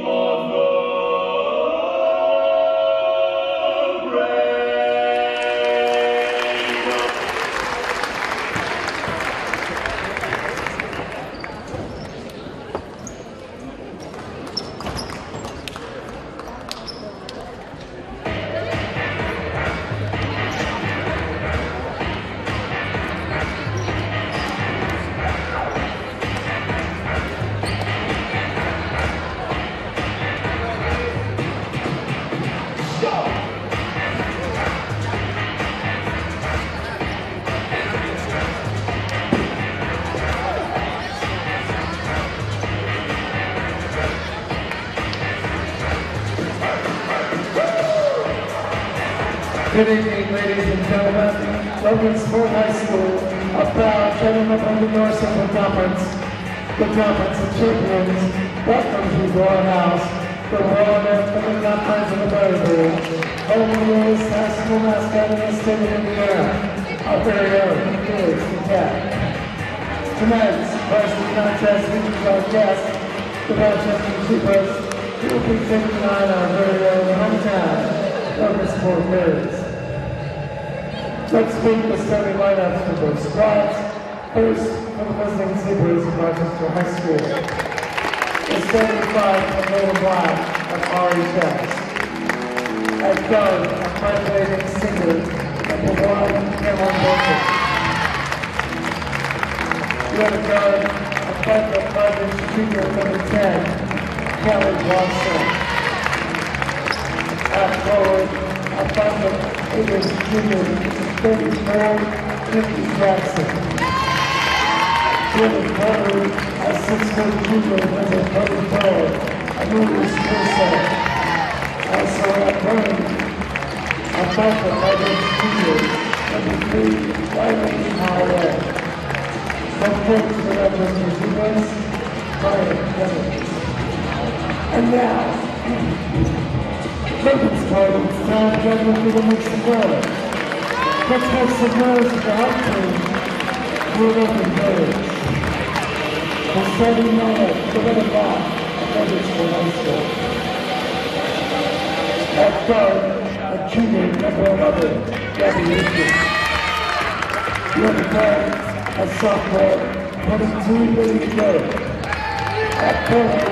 of the brave. Good evening, ladies and gentlemen. Logansport High School, a proud gentleman of the North Central Conference, the Conference of Champions, welcomes you to our house, the World Athletic Conference of the Berry Bowl, home of the newest high school mascot in the state of Indiana, our very own Felix the Cat. Tonight's varsity contest features our guest, the Rochester Cheapers, who will be taking on our very own hometown, Logansport Berries. Let's meet the starting lineups for both squads. First, for the visiting Zebras of Rochester High School. The starting 5 from Red and Black of Ari Chess. At guard, a five-rating singer, number 1, Cameron Bolton. The other guard, a 5'5" junior, number 10, Callie Watson. At forward, a 5'8" junior, 34, Nikki Jackson. Jimmy Carter, a 6' junior, number 34, Amelia Spencer. Also at Burn, a 5'5" junior, number 3, Riley Howard. From coach to the Rochester Zebras, Brian Clemens. And now, Logansport, it's time to go through the mix of goals. Let's make some noise at the home team, Logan Berries. The starting lineup, the red and black, of Logansport High School. At guard, junior number 11, Gabby Houston. The other flag, a sophomore, 22 ready to go. At forward,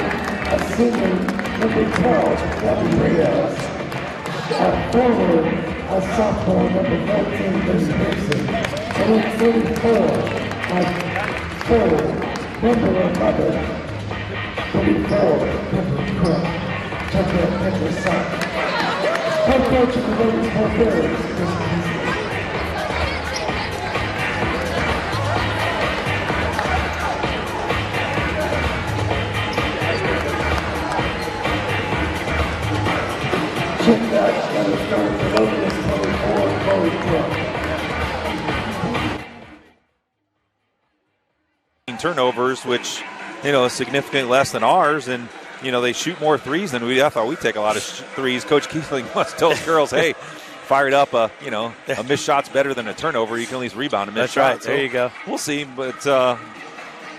a senior number 12, Gabby Reyes. At forward, a sophomore number 14, Miss Gibson. And at 34, at forward, number 11, 34, number Cook. Check that picture, son. Head coach of the Logansport Bears, Chris Beasley. Check that, and it's going to Logansport Bowie Club. Turnovers, which, is significantly less than ours, and they shoot more threes than I thought we'd take a lot of threes. Coach Keithling must tell his girls, hey, fire it up. A missed shot's better than a turnover. You can at least rebound a missed shot. Right. There you go. We'll see, but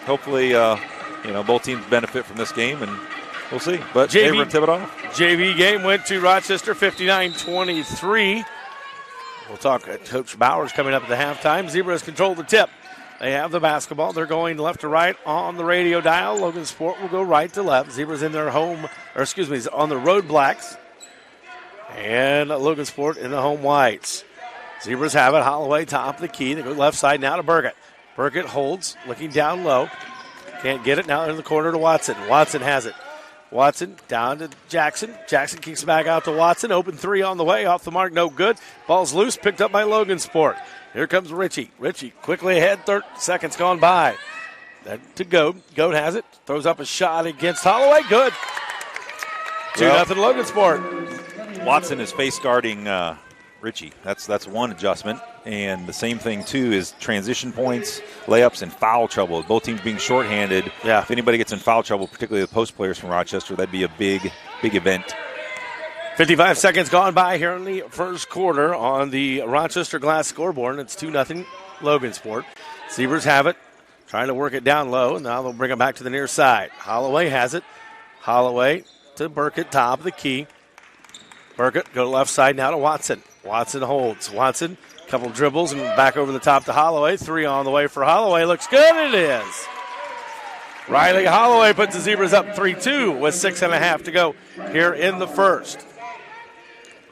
hopefully, both teams benefit from this game, and we'll see. But they were tip it off. JV game went to Rochester 59-23. We'll talk. Coach Bowers coming up at the halftime. Zebras control the tip. They have the basketball. They're going left to right on the radio dial. Logansport will go right to left. Zebras in their home, on the road blacks. And Logansport in the home whites. Zebras have it. Holloway top of the key. They go left side now to Burgett. Burgett holds, looking down low. Can't get it. Now in the corner to Watson. Watson has it. Watson down to Jackson. Jackson kicks back out to Watson. Open three on the way. Off the mark, no good. Ball's loose, picked up by Logansport. Here comes Richie. Richie quickly ahead, 30 seconds gone by. Then to Goad. Goad has it. Throws up a shot against Holloway. Good. 2-0 Logansport. Watson is face guarding Richie. That's one adjustment. And the same thing, too, is transition points, layups, and foul trouble. Both teams being shorthanded. Yeah. If anybody gets in foul trouble, particularly the post players from Rochester, that'd be a big, big event. 55 seconds gone by here in the first quarter on the Rochester Glass scoreboard. It's 2-0 Logansport. Zebras have it, trying to work it down low, and now they'll bring it back to the near side. Holloway has it. Holloway to Burkett, top of the key. Burkett go left side now to Watson. Watson holds. Watson, couple dribbles and back over the top to Holloway. Three on the way for Holloway. Looks good. It is. Riley Holloway puts the Zebras up 3-2 with 6.5 to go here in the first.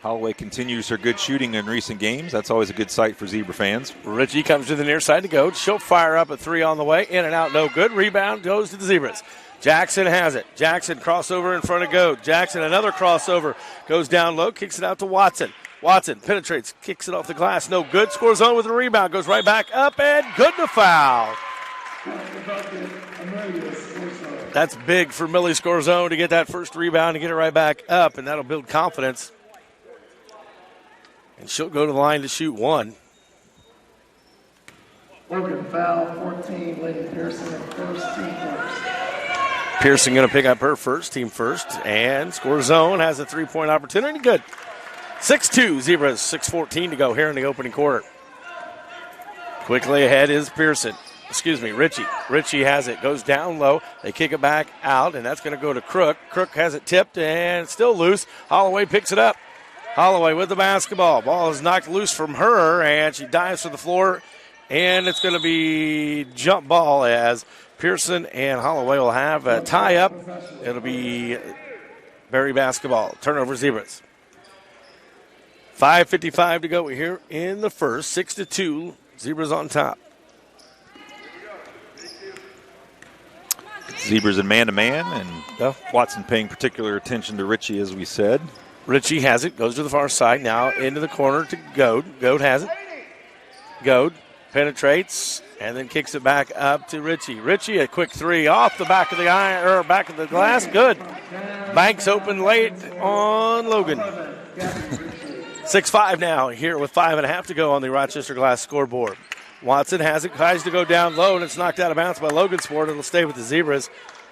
Holloway continues her good shooting in recent games. That's always a good sight for Zebra fans. Richie comes to the near side to go. She'll fire up a three on the way. In and out, no good. Rebound goes to the Zebras. Jackson has it. Jackson crossover in front of Goad. Jackson another crossover. Goes down low, kicks it out to Watson. Watson penetrates, kicks it off the glass. No good. Scores on with a rebound. Goes right back up and good to foul. That's big for Millie Scorzone to get that first rebound and get it right back up, and that'll build confidence. And she'll go to the line to shoot one. Logan foul, 14, Lady Pearson at first, team first. Pearson going to pick up her first, team first. And Scorzone has a three-point opportunity. Good. 6-2, Zebras, 6:14 to go here in the opening quarter. Quickly ahead is Richie. Richie has it, goes down low. They kick it back out, and that's going to go to Crook. Crook has it tipped and still loose. Holloway picks it up. Holloway with the basketball. Ball is knocked loose from her, and she dives to the floor, and it's going to be jump ball as Pearson and Holloway will have a tie-up. It'll be Berry basketball. Turnover Zebras. 5:55 to go here in the first. 6-2, Zebras on top. Zebras in man-to-man, and Watson paying particular attention to Richie, as we said. Richie has it, goes to the far side, now into the corner to Goad. Goad has it. Goad penetrates and then kicks it back up to Richie. Richie, a quick three off the back of the back of the glass. Good. Banks open late on Logan. 6-5 now here with 5.5 to go on the Rochester Glass scoreboard. Watson has it, tries to go down low, and it's knocked out of bounds by Logansport. It'll stay with the Zebras.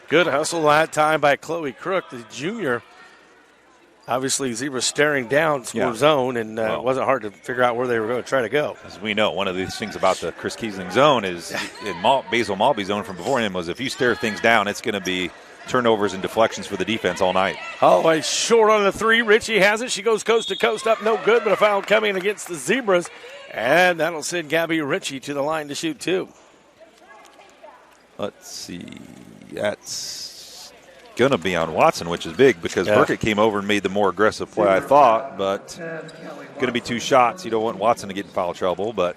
Good hustle that time by Chloe Crook, the junior. Obviously, Zebras staring down zone, and it wasn't hard to figure out where they were going to try to go. As we know, one of these things about the Chris Kiesling zone is in Basil Malby's zone from before him was if you stare things down, it's going to be turnovers and deflections for the defense all night. Holloway short on the three. Richie has it. She goes coast to coast up. No good, but a foul coming against the Zebras. And that'll send Gabby Ritchie to the line to shoot two. Let's see. That's going to be on Watson, which is big because Burkett came over and made the more aggressive play, I thought. But going to be 2 shots. You don't want Watson to get in foul trouble. But,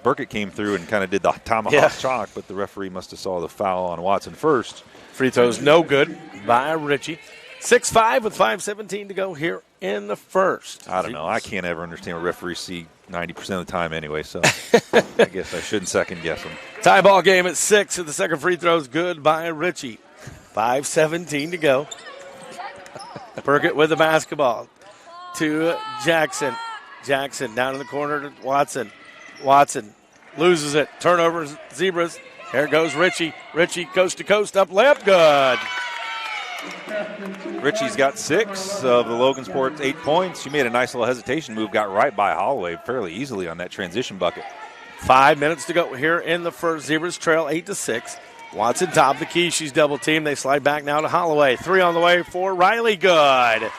Burkett came through and kind of did the tomahawk chalk. But the referee must have saw the foul on Watson first. Free throws no good by Ritchie. 6-5 with 5:17 to go here in the first. I don't know. I can't ever understand what referees see 90% of the time anyway, so I guess I shouldn't second guess them. Tie ball game at 6, and the second free throw is good by Ritchie. 5:17 to go. Burkett with the basketball to Jackson. Jackson down in the corner to Watson. Watson loses it. Turnovers, Zebras. Here goes Ritchie. Ritchie coast to coast up layup. Good. Ritchie's got 6 of the Logansport 8 points. She made a nice little hesitation move, got right by Holloway fairly easily on that transition bucket. 5 minutes to go here in the first. Zebras trail 8-6. Watson top of the key. She's double teamed. They slide back now to Holloway. 3 on the way for Riley. Good.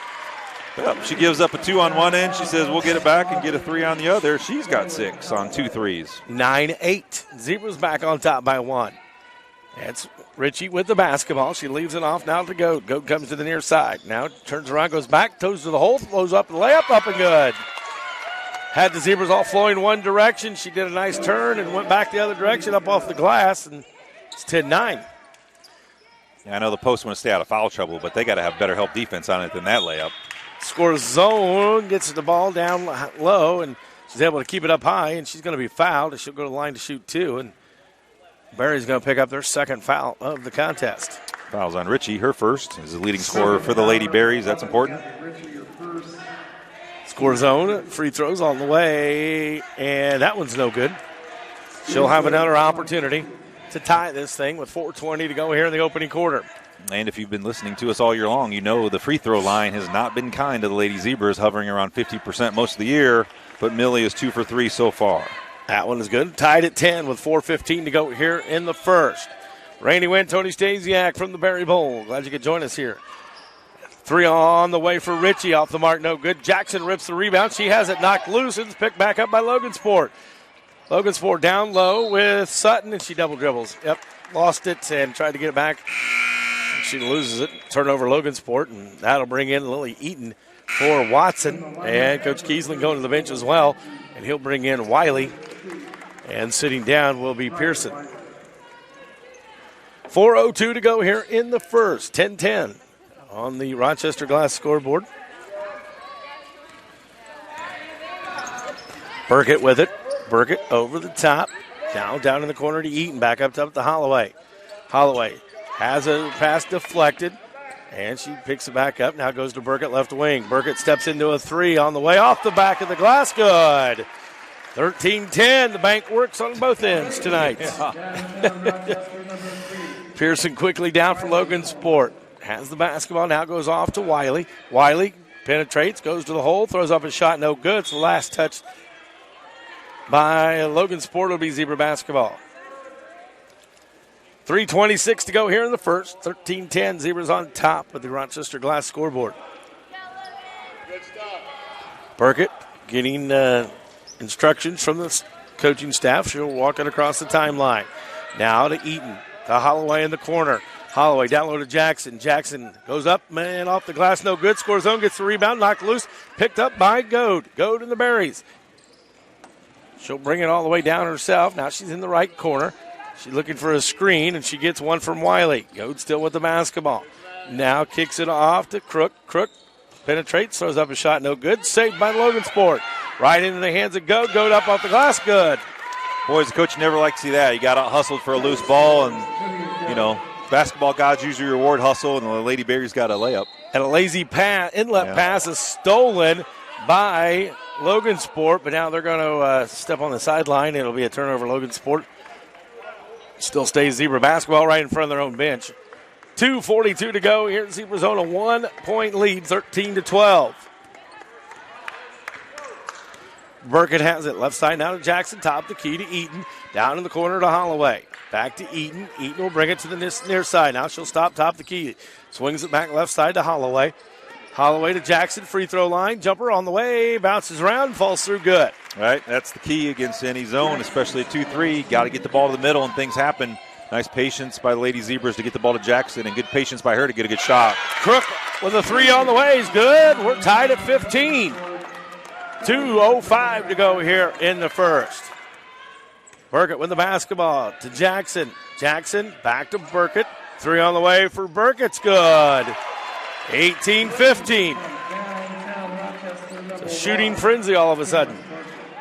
Yep, she gives up a 2 on one end. She says, we'll get it back and get a 3 on the other. She's got 6 on 2 threes. 9-8. Zebras back on top by 1. It's Ritchie with the basketball. She leaves it off now to Goat. Goat comes to the near side. Now turns around, goes back, toes to the hole, flows up the layup, up and good. Had the Zebras all flowing one direction. She did a nice turn and went back the other direction up off the glass, and it's 10-9. Yeah, I know the Post want to stay out of foul trouble, but they got to have better help defense on it than that layup. Scores zone, gets the ball down low, and she's able to keep it up high, and she's going to be fouled. She'll go to the line to shoot 2, and Barry's going to pick up their second foul of the contest. Fouls on Ritchie, her first, is the leading scorer for the Lady Berries. That's important. Score zone, free throws on the way, and that one's no good. She'll have another opportunity to tie this thing with 4:20 to go here in the opening quarter. And if you've been listening to us all year long, you know the free throw line has not been kind to the Lady Zebras, hovering around 50% most of the year, but Millie is 2 for 3 so far. That one is good. Tied at 10 with 4:15 to go here in the first. Rainy wind, Tony Stasiak from the Berry Bowl. Glad you could join us here. 3 on the way for Ritchie. Off the mark, no good. Jackson rips the rebound. She has it knocked loose. It's picked back up by Logansport. Logansport down low with Sutton, and she double dribbles. Yep, lost it and tried to get it back. She loses it. Turnover Logansport, and that'll bring in Lily Eaton for Watson. And Coach Kiesling going to the bench as well, and he'll bring in Wiley. And sitting down will be Pearson. 4:02 to go here in the first. 10-10 on the Rochester Glass scoreboard. Burkett with it. Burkett over the top. Now down in the corner to Eaton. Back up to Holloway. Holloway has a pass deflected. And she picks it back up. Now goes to Burkett left wing. Burkett steps into a 3 on the way off the back of the glass. Good. 13-10. The bank works on both ends tonight. Pearson quickly down for Logansport. Has the basketball. Now goes off to Wiley. Wiley penetrates, goes to the hole, throws up a shot. No good. It's the last touch by Logansport. It'll be Zebra basketball. 3:26 to go here in the first. 13-10. Zebras on top of the Rochester Glass scoreboard. Burkett getting instructions from the coaching staff. She'll walk it across the timeline. Now to Eaton. To Holloway in the corner. Holloway down low to Jackson. Jackson goes up, man, off the glass. No good. Scores zone, gets the rebound, knocked loose. Picked up by Goad. Goad in the Berries. She'll bring it all the way down herself. Now she's in the right corner. She's looking for a screen, and she gets one from Wiley. Goad still with the basketball. Now kicks it off to Crook. Crook penetrates, throws up a shot, no good. Saved by Logansport. Right into the hands of Goad. Goad up off the glass, good. Boys, the coach never likes to see that. You got out hustled for a loose ball, and, basketball gods usually reward hustle, and the Lady Berries got a layup. And a lazy inlet pass is stolen by Logansport, but now they're going to step on the sideline. It'll be a turnover. Logansport still stays Zebra basketball right in front of their own bench. 2:42 to go here in Zebra zone, a 1-point lead, 13-12. Burkett has it. Left side now to Jackson. Top the key to Eaton. Down in the corner to Holloway. Back to Eaton. Eaton will bring it to the near side. Now she'll stop top the key. Swings it back left side to Holloway. Holloway to Jackson. Free throw line. Jumper on the way. Bounces around. Falls through good. Right. That's the key against any zone, especially at 2-3. Got to get the ball to the middle and things happen. Nice patience by the Lady Zebras to get the ball to Jackson, and good patience by her to get a good shot. Crook with a 3 on the way is good. We're tied at 15. 2:05 to go here in the first. Burkett with the basketball to Jackson. Jackson back to Burkett. 3 on the way for Burkett's good. 18-15. It's a shooting frenzy all of a sudden.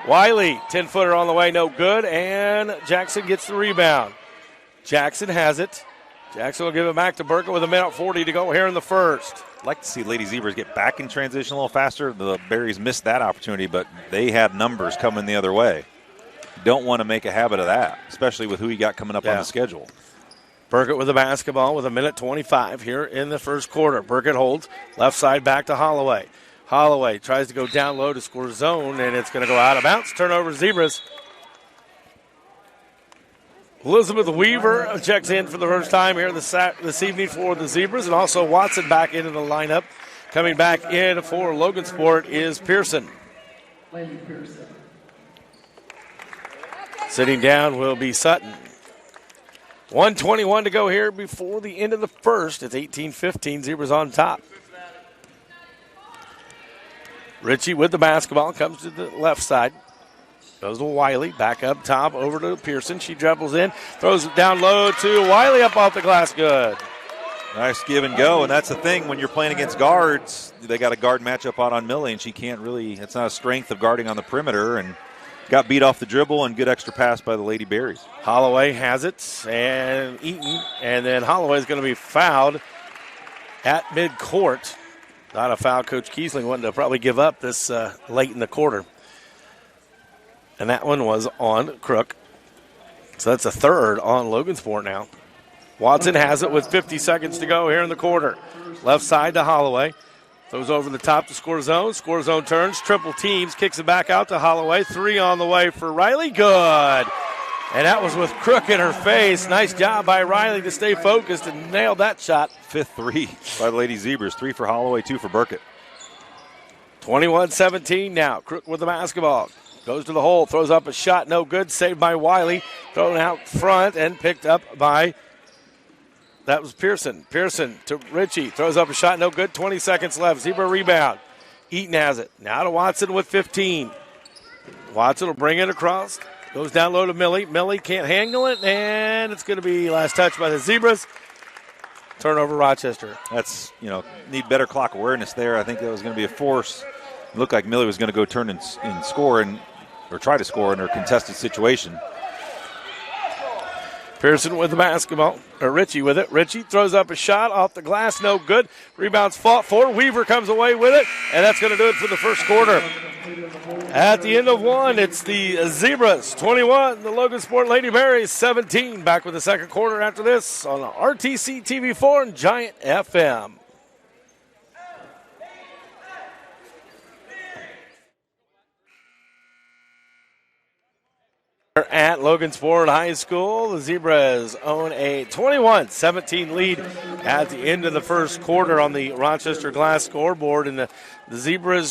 Wiley, 10-footer on the way, no good, and Jackson gets the rebound. Jackson has it. Jackson will give it back to Burkett with 1:40 to go here in the first. I'd like to see Lady Zebras get back in transition a little faster. The Berries missed that opportunity, but they had numbers coming the other way. Don't want to make a habit of that, especially with who you got coming up on the schedule. Burkett with the basketball with 1:25 here in the first quarter. Burkett holds. Left side back to Holloway. Holloway tries to go down low to score zone, and it's going to go out of bounds. Turnover Zebras. Elizabeth Weaver checks in for the first time here this evening for the Zebras, and also Watson back into the lineup. Coming back in for Logansport is Pearson. Lady Pearson. Sitting down will be Sutton. 1:21 to go here before the end of the first. It's 18-15. Zebras on top. Ritchie with the basketball comes to the left side. Goes to Wiley, back up top, over to Pearson. She dribbles in, throws it down low to Wiley, up off the glass, good. Nice give and go, and that's the thing when you're playing against guards. They got a guard matchup out on Millie, and she can't really. It's not a strength of guarding on the perimeter, and got beat off the dribble, and good extra pass by the Lady Berries. Holloway has it, and Eaton, and then Holloway's going to be fouled at midcourt. Not a foul. Coach Kiesling wanted to probably give up this late in the quarter. And that one was on Crook. So that's a third on Logansport now. Watson has it with 50 seconds to go here in the quarter. Left side to Holloway. Throws over the top to score zone. Score zone turns, triple teams, kicks it back out to Holloway. 3 on the way for Riley. Good. And that was with Crook in her face. Nice job by Riley to stay focused and nail that shot. 5th 3 by the Lady Zebras. 3 for Holloway, 2 for Burkett. 21-17 now. Crook with the basketball. Goes to the hole, throws up a shot, no good. Saved by Wiley. Thrown out front and picked up by, that was Pearson. Pearson to Ritchie. Throws up a shot, no good. 20 seconds left. Zebra rebound. Eaton has it. Now to Watson with 15. Watson will bring it across. Goes down low to Millie. Millie can't handle it, and it's going to be last touch by the Zebras. Turnover Rochester. That's, need better clock awareness there. I think that was going to be a force. It looked like Millie was going to go turn and score or try to score in her contested situation. Pearson with the basketball, or Ritchie with it. Ritchie throws up a shot off the glass, no good. Rebounds fought for. Weaver comes away with it, and that's going to do it for the first quarter. At the end of one, it's the Zebras 21, the Logansport Lady Berries 17. Back with the second quarter after this on RTC TV4 and Giant FM. At Logansport High School, the Zebras own a 21-17 lead at the end of the first quarter on the Rochester Glass scoreboard, and the Zebras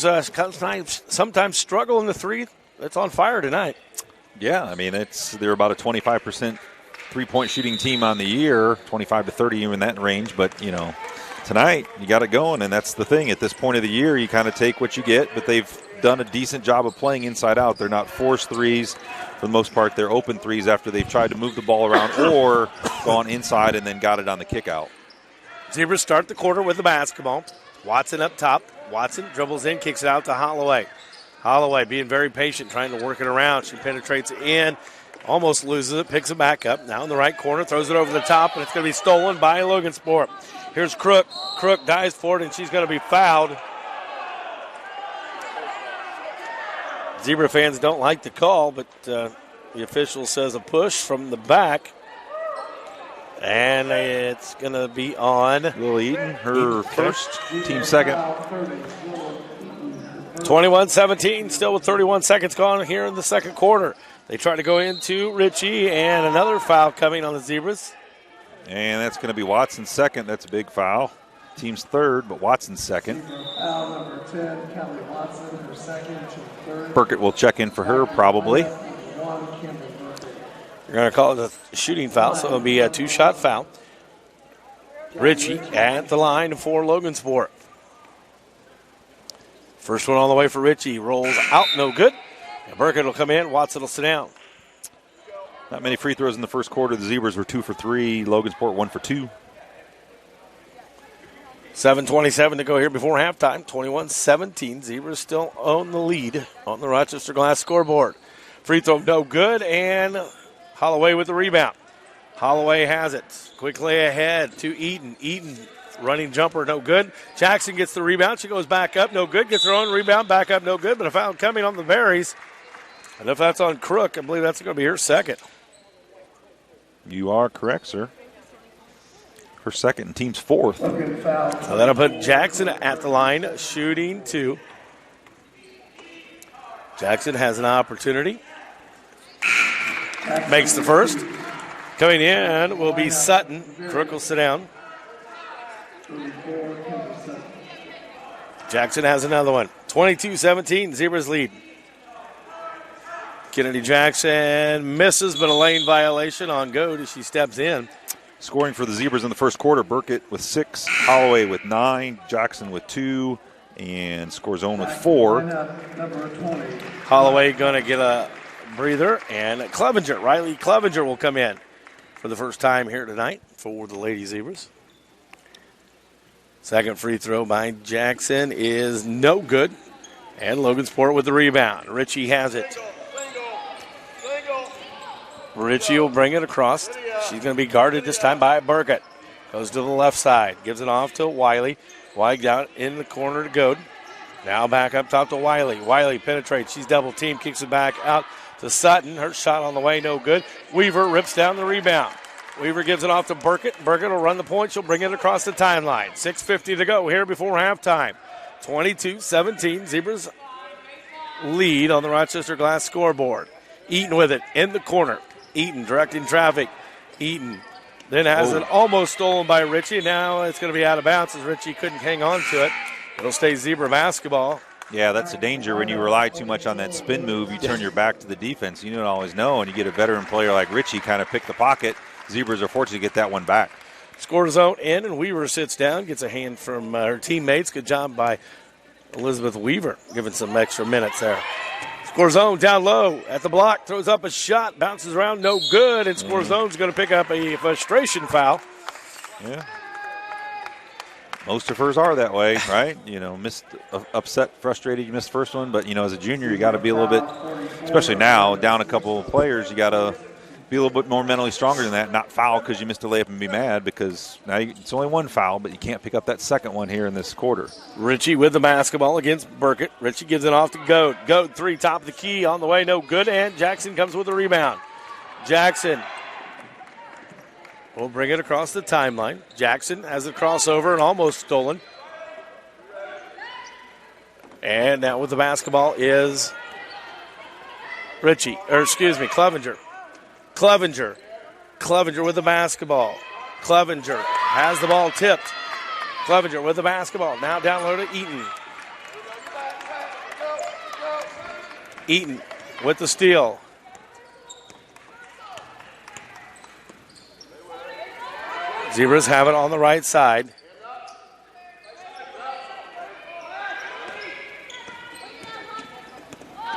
sometimes struggle in the three. It's on fire tonight. Yeah, I mean they're about a 25% three-point shooting team on the year, 25 to 30 in that range. But tonight you got it going, and that's the thing. At this point of the year, you kind of take what you get, but they've done a decent job of playing inside out. They're not forced threes. For the most part, they're open threes after they've tried to move the ball around or gone inside and then got it on the kick out. Zebras start the quarter with the basketball. Watson up top. Watson dribbles in, kicks it out to Holloway. Holloway being very patient, trying to work it around. She penetrates it in, almost loses it, picks it back up. Now in the right corner, throws it over the top, and it's going to be stolen by Logansport. Here's Crook. Crook dives for it, and she's going to be fouled. Zebra fans don't like the call, but the official says a push from the back. And it's going to be on Lily Eaton, her first, team second. 21-17, still with 31 seconds gone here in the second quarter. They try to go into Ritchie, and another foul coming on the Zebras. And that's going to be Watson's second. That's a big foul. Team's third, but Watson's second. Foul number 10, Kelly Watson, her second, to third. Burkett will check in for her probably. You're going to call it a shooting foul, so it'll be a two-shot foul. Ritchie at the line for Logansport. First one on the way for Ritchie. Rolls out, no good. And Burkett will come in. Watson will sit down. Not many free throws in the first quarter. The Zebras were 2 for 3. Logansport 1 for 2. 7:27 to go here before halftime. 21-17. Zebras still own the lead on the Rochester Glass scoreboard. Free throw no good, and Holloway with the rebound. Holloway has it. Quickly ahead to Eaton. Eaton running jumper, no good. Jackson gets the rebound. She goes back up, no good. Gets her own rebound, back up, no good. But a foul coming on the Berries. And if that's on Crook, I believe that's going to be her second. You are correct, sir. Her second and team's fourth. So that'll put Jackson at the line, shooting 2. Jackson has an opportunity. Makes the first. Coming in will be Sutton. Crook will sit down. Jackson has another one. 22-17, Zebras lead. Kennedy Jackson misses, but a lane violation on Goad as she steps in. Scoring for the Zebras in the first quarter, Burkett with 6, Holloway with 9, Jackson with 2, and scores own with 4. Holloway going to get a breather, and Clevenger, Riley Clevenger will come in for the first time here tonight for the Lady Zebras. Second free throw by Jackson is no good, and Logansport with the rebound. Ritchie has it. Ritchie will bring it across. She's going to be guarded this time by Burkett. Goes to the left side. Gives it off to Wiley. Wiley down in the corner to Goad. Now back up top to Wiley. Wiley penetrates. She's double teamed. Kicks it back out to Sutton. Her shot on the way, no good. Weaver rips down the rebound. Weaver gives it off to Burkett. Burkett will run the point. She'll bring it across the timeline. 6:50 to go here before halftime. 22-17. Zebras lead on the Rochester Glass scoreboard. Eaton with it in the corner. Eaton directing traffic. Eaton then has it almost stolen by Ritchie. Now it's going to be out of bounds as Ritchie couldn't hang on to it. It'll stay Zebra basketball. Yeah, that's a danger when you rely too much on that spin move. You turn your back to the defense. You don't always know, and you get a veteran player like Ritchie kind of pick the pocket. Zebras are fortunate to get that one back. Score zone in, and Weaver sits down, gets a hand from her teammates. Good job by Elizabeth Weaver, giving some extra minutes there. Score zone down low at the block, throws up a shot, bounces around, no good, and score zone's going to pick up a frustration foul. Yeah. Most of hers are that way, right? You know, missed, upset, frustrated, you missed the first one, but, you know, as a junior, you got to be a little bit, especially now, down a couple of players, you got to be a little bit more mentally stronger than that, not foul because you missed a layup and be mad because now it's only one foul, but you can't pick up that second one here in this quarter. Ritchie with the basketball against Burkett. Ritchie gives it off to Goad. Goad 3, top of the key, on the way, no good, and Jackson comes with the rebound. Jackson will bring it across the timeline. Jackson has a crossover and almost stolen. And now with the basketball is Clevenger. Clevenger with the basketball. Clevenger has the ball tipped. Clevenger with the basketball. Now down low to Eaton. Eaton with the steal. Zebras have it on the right side.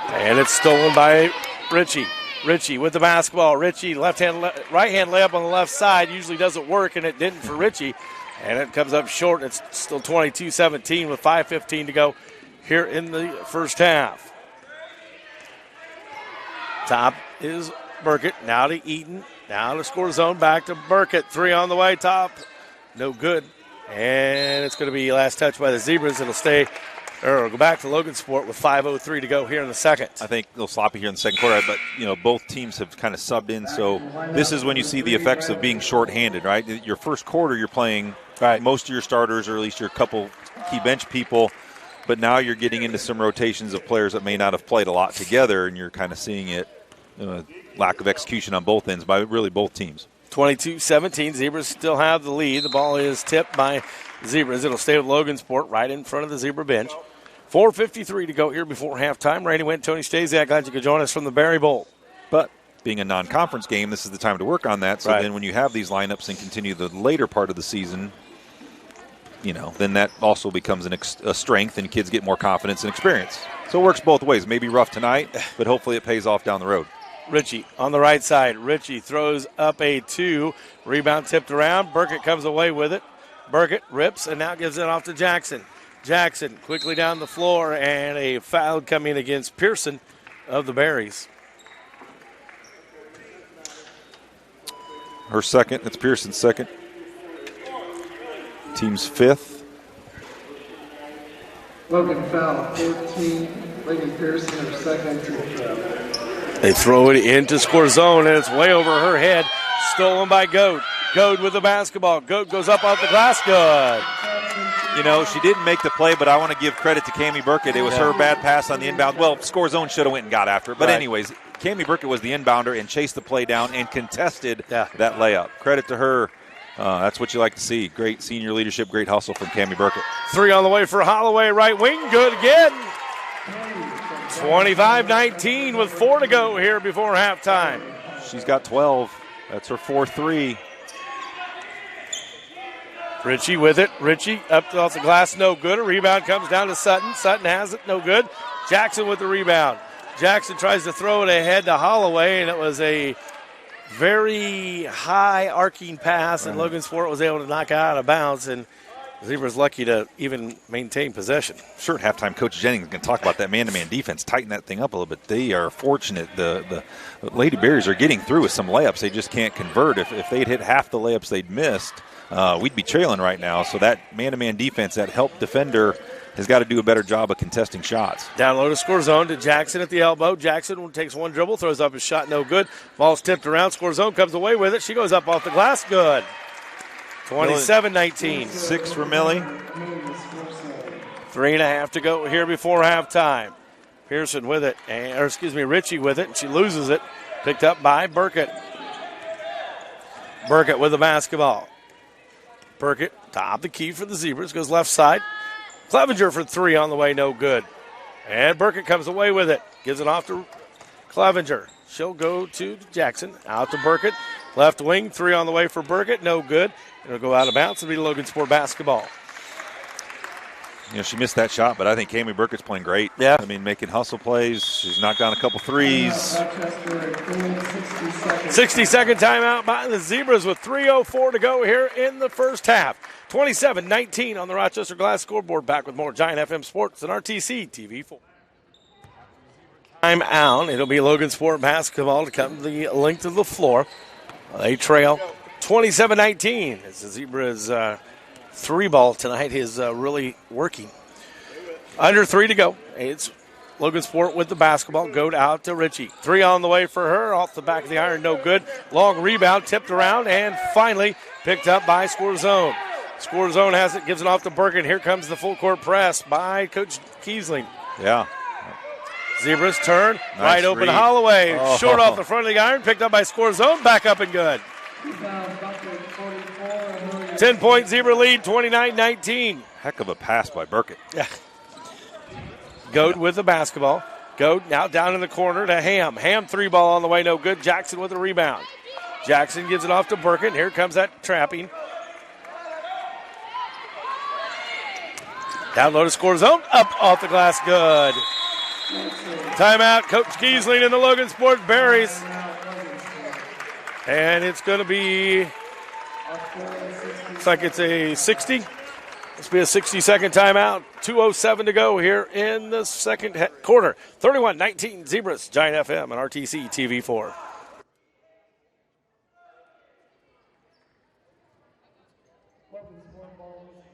And it's stolen by Ritchie. Ritchie with the basketball. Ritchie right hand layup on the left side. Usually doesn't work, and it didn't for Ritchie. And it comes up short. It's still 22-17 with 5:15 to go here in the first half. Top is Burkett. Now to Eaton. Now to score zone. Back to Burkett. 3 on the way. Top. No good. And it's going to be last touch by the Zebras. It'll go back to Logansport with 5:03 to go here in the second. I think they'll sloppy here in the second quarter, but, you know, both teams have kind of subbed in. So this is when you see the effects of being shorthanded, right? Your first quarter, you're playing most of your starters, or at least your couple key bench people. but now you're getting into some rotations of players that may not have played a lot together, and you're kind of seeing it, lack of execution on both ends by really both teams. 22-17, Zebras still have the lead. The ball is tipped by Zebras. It'll stay with Logansport right in front of the Zebra bench. 4:53 to go here before halftime. Randy Went, Tony Stasiak, glad you could join us from the Berry Bowl. But being a non-conference game, this is the time to work on that. So then when you have these lineups and continue the later part of the season, then that also becomes a strength, and kids get more confidence and experience. So it works both ways. Maybe rough tonight, but hopefully it pays off down the road. Ritchie on the right side. Ritchie throws up a 2. Rebound tipped around. Burkett comes away with it. Burkett rips and now gives it off to Jackson. Jackson quickly down the floor, and a foul coming against Pearson of the Berries. Her second. That's Pearson's second. Team's 5th. Logan foul, 14. Reagan Pearson, her second. They throw it into score zone, and it's way over her head. Stolen by Goad. Goad with the basketball. Goad goes up off the glass. Good. She didn't make the play, but I want to give credit to Cammie Burkett. It was her bad pass on the inbound. Well, score zone should have went and got after it. But anyways, Cammie Burkett was the inbounder and chased the play down and contested that layup. Credit to her. That's what you like to see. Great senior leadership, great hustle from Cammie Burkett. 3 on the way for Holloway, right wing. Good again. 25-19 with 4 to go here before halftime. She's got 12. That's her 4-3. Ritchie with it. Ritchie up off the glass, no good. A rebound comes down to Sutton. Sutton has it, no good. Jackson with the rebound. Jackson tries to throw it ahead to Holloway, and it was a very high arcing pass, and Logansport was able to knock it out of bounds, and Zebra's lucky to even maintain possession. Sure, at halftime, Coach Jennings is going to talk about that man-to-man defense, tighten that thing up a little bit. They are fortunate. The Lady Berries are getting through with some layups. They just can't convert. If they'd hit half the layups they'd missed, we'd be trailing right now. So that man-to-man defense, that help defender, has got to do a better job of contesting shots. Down low to score zone to Jackson at the elbow. Jackson takes one dribble, throws up his shot, no good. Ball's tipped around, score zone comes away with it. She goes up off the glass, good. 27-19. 6 for Millie. 3.5 to go here before halftime. Pearson with it, Ritchie with it, and she loses it. Picked up by Burkett. Burkett with the basketball. Burkett, top the key for the Zebras, goes left side. Clevenger for 3 on the way, no good. And Burkett comes away with it. Gives it off to Clevenger. She'll go to Jackson. Out to Burkett. Left wing, 3 on the way for Burkett, no good. It'll go out of bounds and be Logansport basketball. She missed that shot, but I think Cammie Burkett's playing great. Yeah. Making hustle plays. She's knocked down a couple threes. 60-second timeout by the Zebras with 3:04 to go here in the first half. 27-19 on the Rochester Glass scoreboard. Back with more Giant FM Sports and RTC TV4. Timeout. It'll be Logansport basketball to come the length of the floor. They trail 27-19 as the Zebras' 3-ball tonight is really working. Under 3 to go. It's Logansport with the basketball. Go out to Ritchie. 3 on the way for her. Off the back of the iron, no good. Long rebound, tipped around, and finally picked up by Score Zone. Score Zone has it, gives it off to Burkett. Here comes the full court press by Coach Kiesling. Yeah. Zebras turn, Nice right open read. Holloway. Oh. Short off the front of the iron, picked up by Score Zone. Back up and good. 10-point Zebra lead, 29-19. Heck of a pass by Burkett. Yeah. Goad with the basketball. Goad now down in the corner to Ham. Ham 3-ball on the way, no good. Jackson with a rebound. Jackson gives it off to Burkett. Here comes that trapping. Down low to Score Zone. Up off the glass, good. Timeout, Coach Kiesling and the Logansport Berries. And it's going to be, looks like it's a 60. This will be a 60-second timeout. 2:07 to go here in the second quarter. 31-19 Zebras, Giant FM and RTC TV4.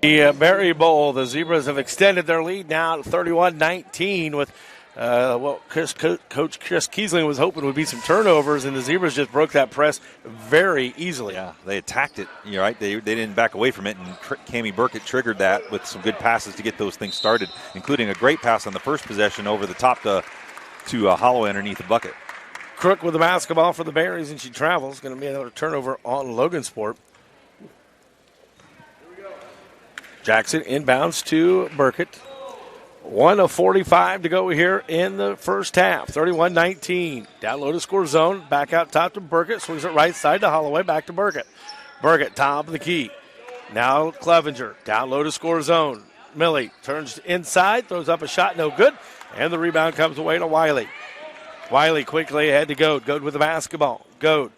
The Berry Bowl, the Zebras have extended their lead now to 31-19 with Coach Chris Kiesling was hoping would be some turnovers, and the Zebras just broke that press very easily. Yeah, they attacked it. You're right. They didn't back away from it, and Cammie Burkett triggered that with some good passes to get those things started, including a great pass on the first possession over the top to Holloway underneath the bucket. Crook with the basketball for the Berries, and she travels. Going to be another turnover on Logansport. Jackson inbounds to Burkett. 1 of 45 to go here in the first half. 31-19. Down low to score zone. Back out top to Burkett. Swings it right side to Holloway. Back to Burkett. Burkett, top of the key. Now Clevenger. Down low to score zone. Millie turns inside. Throws up a shot. No good. And the rebound comes away to Wiley. Wiley quickly ahead to Goad. Goad with the basketball. Goad.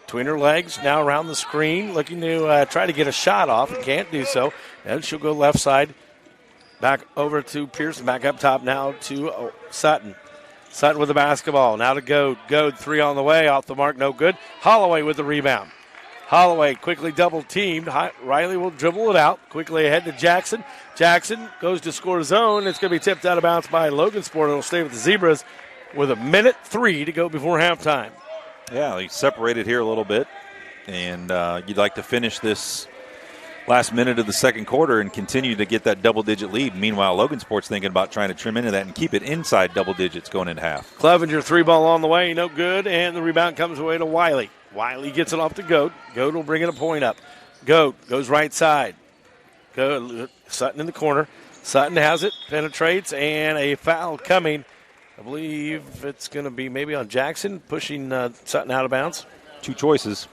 Between her legs. Now around the screen. Looking to try to get a shot off. And can't do so. And she'll go left side. Back over to Pearson. Back up top now to Sutton. Sutton with the basketball. Now to Goad. Goad 3 on the way. Off the mark. No good. Holloway with the rebound. Holloway quickly double teamed. Riley will dribble it out. Quickly ahead to Jackson. Jackson goes to score zone. It's going to be tipped out of bounds by Logansport. It'll stay with the Zebras with 1:03 to go before halftime. Yeah, they separated here a little bit. And you'd like to finish this last minute of the second quarter and continue to get that double-digit lead. Meanwhile, Logansport's thinking about trying to trim into that and keep it inside double digits going into half. Clevenger 3-ball on the way, no good, and the rebound comes away to Wiley. Wiley gets it off to Goat. Goat will bring it a point up. Goat goes right side. Goat, Sutton in the corner. Sutton has it, penetrates, and a foul coming. I believe it's going to be maybe on Jackson, pushing Sutton out of bounds. 2 choices.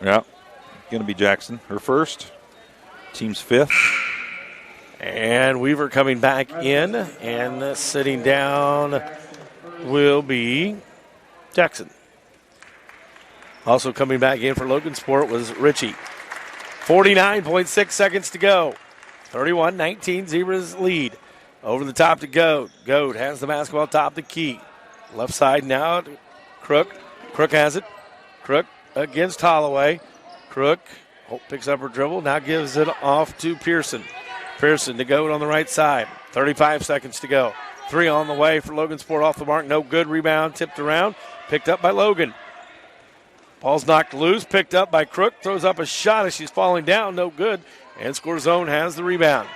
Yeah. Going to be Jackson, her first, team's 5th. And Weaver coming back in, and sitting down will be Jackson. Also coming back in for Logansport was Ritchie. 49.6 seconds to go. 31-19, Zebras lead. Over the top to Goad. Goad has the basketball top the key. Left side now to Crook. Crook has it. Crook against Holloway. Crook picks up her dribble, now gives it off to Pearson. Pearson to Goad on the right side. 35 seconds to go. 3 on the way for Logansport off the mark. No good. Rebound tipped around. Picked up by Logan. Ball's knocked loose. Picked up by Crook. Throws up a shot as she's falling down. No good. And score zone has the rebound.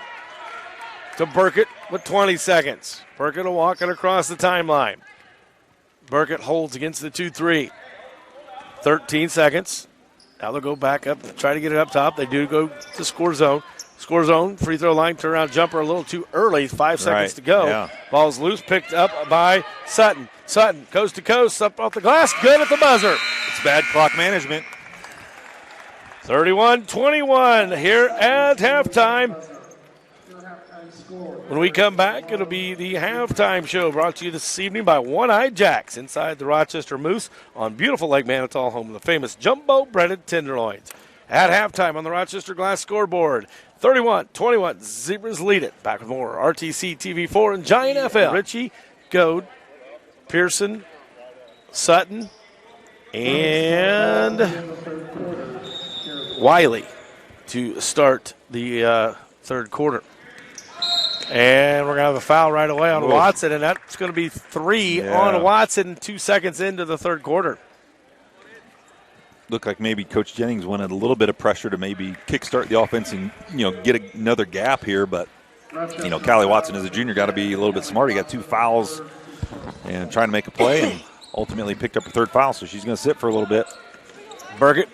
To Burkett with 20 seconds. Burkett will walk it across the timeline. Burkett holds against the 2-3. 13 seconds. Now they'll go back up, try to get it up top. They do go to score zone. Score zone, free throw line, turnaround jumper a little too early. 5 seconds to go. Yeah. Ball's loose, picked up by Sutton. Sutton, coast to coast, up off the glass, good at the buzzer. It's bad clock management. 31-21 here at halftime. When we come back, it'll be the halftime show brought to you this evening by One-Eyed Jacks inside the Rochester Moose on beautiful Lake Manitou, home of the famous jumbo breaded tenderloins. At halftime on the Rochester Glass scoreboard, 31-21, Zebras lead it. Back with more RTC TV4 and Giant FM. Ritchie, Goad, Pearson, Sutton, and Wiley to start the third quarter. And we're going to have a foul right away on Watson, and that's going to be 3 on Watson 2 seconds into the third quarter. Looked like maybe Coach Jennings wanted a little bit of pressure to maybe kickstart the offense and, get another gap here. But, Callie Watson as a junior got to be a little bit smarter. He got 2 fouls and trying to make a play and ultimately picked up her 3rd foul, so she's going to sit for a little bit. Burkett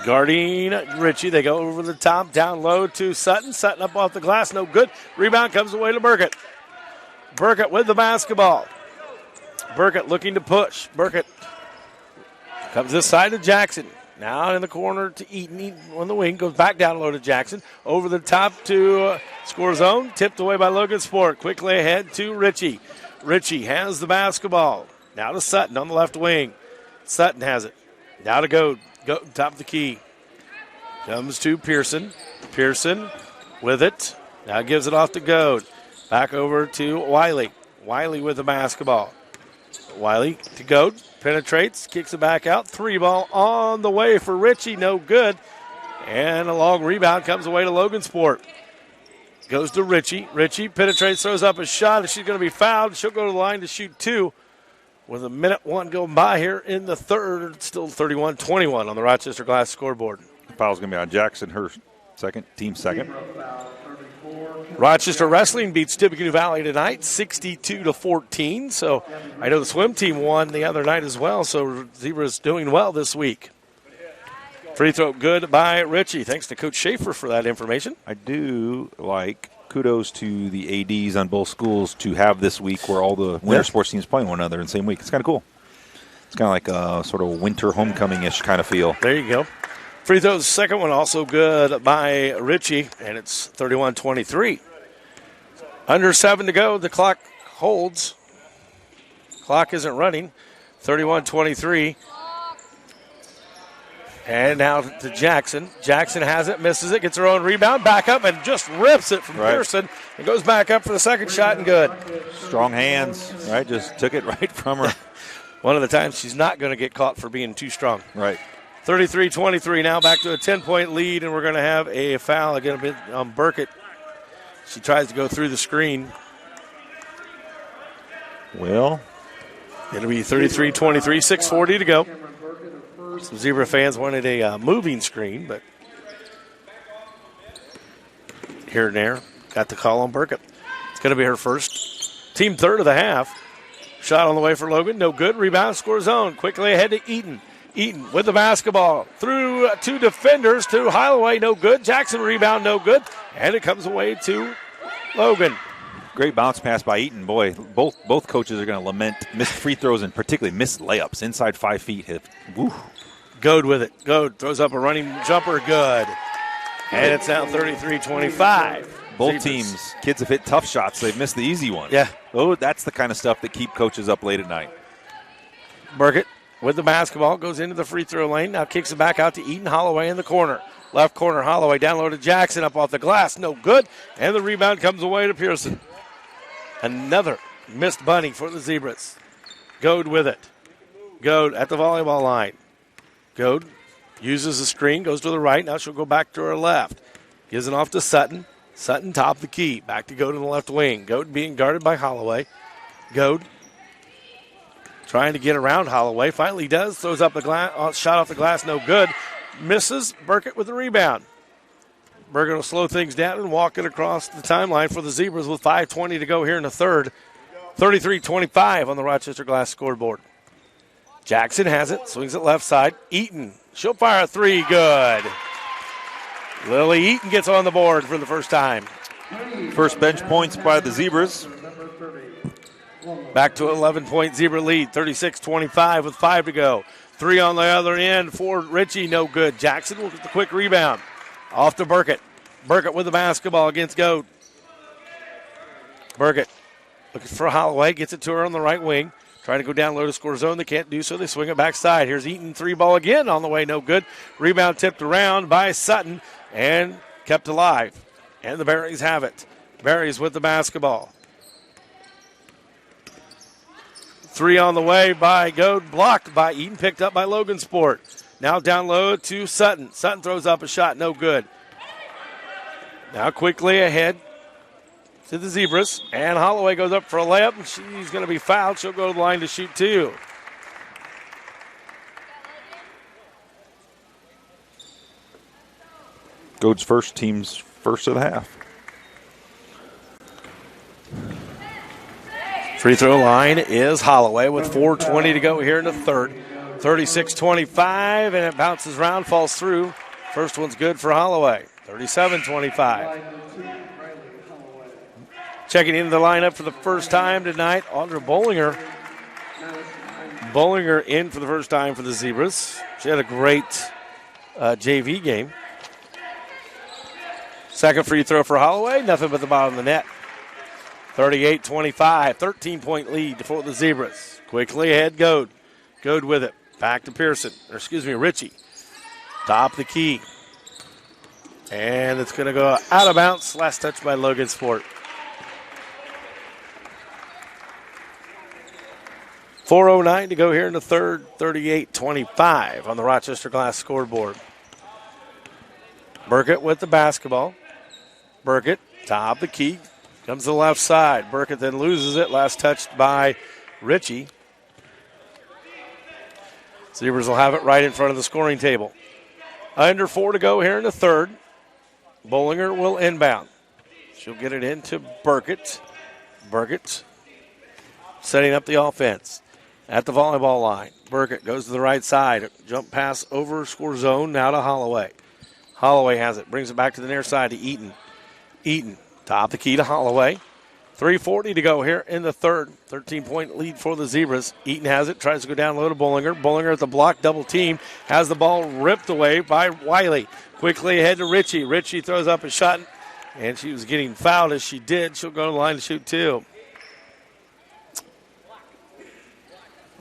guarding Ritchie. They go over the top, down low to Sutton. Sutton up off the glass, no good. Rebound comes away to Burkett. Burkett with the basketball. Burkett looking to push. Burkett comes this side to Jackson. Now in the corner to Eaton. Eaton on the wing. Goes back down low to Jackson. Over the top to score zone. Tipped away by Logansport. Quickly ahead to Ritchie. Ritchie has the basketball. Now to Sutton on the left wing. Sutton has it. Now to Goad. Go top of the key. Comes to Pearson. Pearson with it. Now gives it off to Goad. Back over to Wiley. Wiley with the basketball. Wiley to Goad. Penetrates. Kicks it back out. 3-ball on the way for Ritchie. No good. And a long rebound comes away to Logansport. Goes to Ritchie. Ritchie penetrates, throws up a shot, and she's going to be fouled. She'll go to the line to shoot 2. With a minute 1 going by here in the third. Still 31-21 on the Rochester Glass scoreboard. Foul's going to be on Jackson, her team second. Rochester Wrestling beats Tippecanoe Valley tonight, 62-14. So I know the swim team won the other night as well, so Zebra's doing well this week. Free throw good by Ritchie. Thanks to Coach Schaefer for that information. I do like kudos to the ADs on both schools to have this week where all the winter sports teams playing one another in the same week. It's kind of cool. It's kind of like a sort of winter homecoming-ish kind of feel. There you go. Free throws, second one also good by Ritchie, and it's 31-23. Under 7 to go, the clock holds. Clock isn't running. 31-23. And now to Jackson. Jackson has it, misses it, gets her own rebound, back up, and just rips it from Pearson. And goes back up for the second shot and good. Strong hands, right? Just took it right from her. One of the times she's not going to get caught for being too strong. Right. 33-23 now, back to a 10-point lead, and we're going to have a foul again on Burkett. She tries to go through the screen. Well, it'll be 33-23, 6:40 to go. Some Zebra fans wanted a moving screen, but here and there, got the call on Burkett. It's going to be her first. Team third of the half. Shot on the way for Logan, no good. Rebound, score zone. Quickly ahead to Eaton. Eaton with the basketball. Through 2 defenders to Holloway, no good. Jackson rebound, no good. And it comes away to Logan. Great bounce pass by Eaton. Boy, both coaches are going to lament missed free throws and particularly missed layups inside 5 feet. Woo. Goad with it. Goad throws up a running jumper, good. And it's now 33-25. Both teams, kids have hit tough shots. They've missed the easy ones. Yeah. Oh, that's the kind of stuff that keep coaches up late at night. Burkett with the basketball, goes into the free throw lane, now kicks it back out to Eaton. Holloway in the corner. Left corner, Holloway down low to Jackson, up off the glass, no good. And the rebound comes away to Pearson. Another missed bunny for the Zebras. Goad with it. Goad at the volleyball line. Goad uses the screen, goes to the right. Now she'll go back to her left. Gives it off to Sutton. Sutton top the key. Back to Goad in the left wing. Goad being guarded by Holloway. Goad trying to get around Holloway. Finally does. Throws up the glass. Shot off the glass, no good. Misses. Burkett with the rebound. Burkett will slow things down and walk it across the timeline for the Zebras with 5:20 to go here in the third. 33-25 on the Rochester Glass scoreboard. Jackson has it. Swings it left side. Eaton. She'll fire a 3. Good. Lily Eaton gets on the board for the first time. First bench points by the Zebras. Back to 11-point Zebra lead, 36-25 with 5 to go. 3 on the other end for Ritchie, no good. Jackson will get the quick rebound. Off to Burkett. Burkett with the basketball against Goad. Burkett looking for Holloway, gets it to her on the right wing. Trying to go down low to score zone. They can't do so. They swing it backside. Here's Eaton, 3 ball again on the way, no good. Rebound tipped around by Sutton and kept alive. And the Berries have it. Berries with the basketball. 3 on the way by Goad, blocked by Eaton, picked up by Logansport. Now down low to Sutton. Sutton throws up a shot, no good. Now quickly ahead to the Zebras, and Holloway goes up for a layup, and she's going to be fouled. She'll go to the line to shoot 2. Goad's first, team's first of the half. Free throw line is Holloway with 4:20 to go here in the third. 36-25, and it bounces around, falls through. First one's good for Holloway. 37-25. Checking into the lineup for the first time tonight, Audra Bollinger. Bollinger in for the first time for the Zebras. She had a great JV game. Second free throw for Holloway, nothing but the bottom of the net. 38-25, 13-point lead for the Zebras. Quickly ahead, Goad. Goad with it. Back to Pearson, Ritchie. Top the key. And it's going to go out of bounds. Last touch by Logansport. 4:09 to go here in the third. 38-25 on the Rochester Glass scoreboard. Burkett with the basketball. Burkett Top of the key. Comes to the left side. Burkett then loses it. Last touched by Ritchie. Zebras will have it right in front of the scoring table. Under 4 to go here in the third. Bollinger will inbound. She'll get it into Burkett. Burkett setting up the offense at the volleyball line. Burkett goes to the right side. Jump pass over score zone. Now to Holloway. Holloway has it. Brings it back to the near side to Eaton. Eaton, top the key to Holloway. 3:40 to go here in the third. 13-point lead for the Zebras. Eaton has it. Tries to go down low to Bollinger. Bollinger at the block. Double team. Has the ball ripped away by Wiley. Quickly ahead to Ritchie. Ritchie throws up a shot. And she was getting fouled as she did. She'll go to the line to shoot two.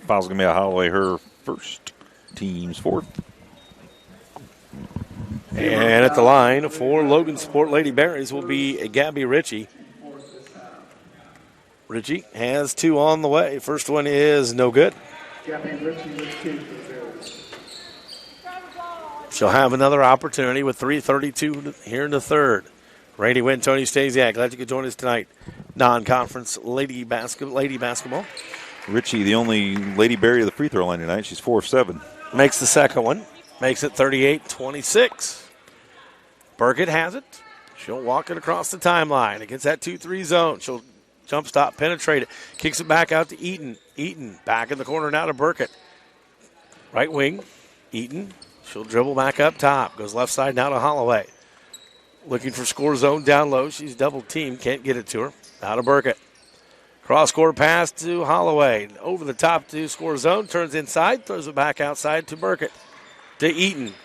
Foul's going to be a Holloway, her first, team's fourth. And at the line for Logansport Lady Berries will be Gabby Ritchie. Ritchie has 2 on the way. First one is no good. Gabby Ritchie with 2 for She'll have another opportunity with 3:32 here in the third. Randy Wynn, Tony Stasiak, glad you could join us tonight. Non-conference lady basketball. Ritchie, the only Lady Berry of the free throw line tonight. She's 4 of 7. Makes the second one. Makes it 38-26. Burkett has it. She'll walk it across the timeline against that 2-3 zone. She'll jump stop, penetrate it. Kicks it back out to Eaton. Eaton back in the corner now to Burkett. Right wing, Eaton. She'll dribble back up top. Goes left side now to Holloway. Looking for score zone down low. She's double teamed. Can't get it to her. Now to Burkett. Cross-court pass to Holloway. Over the top to score zone. Turns inside. Throws it back outside to Burkett. To Eaton.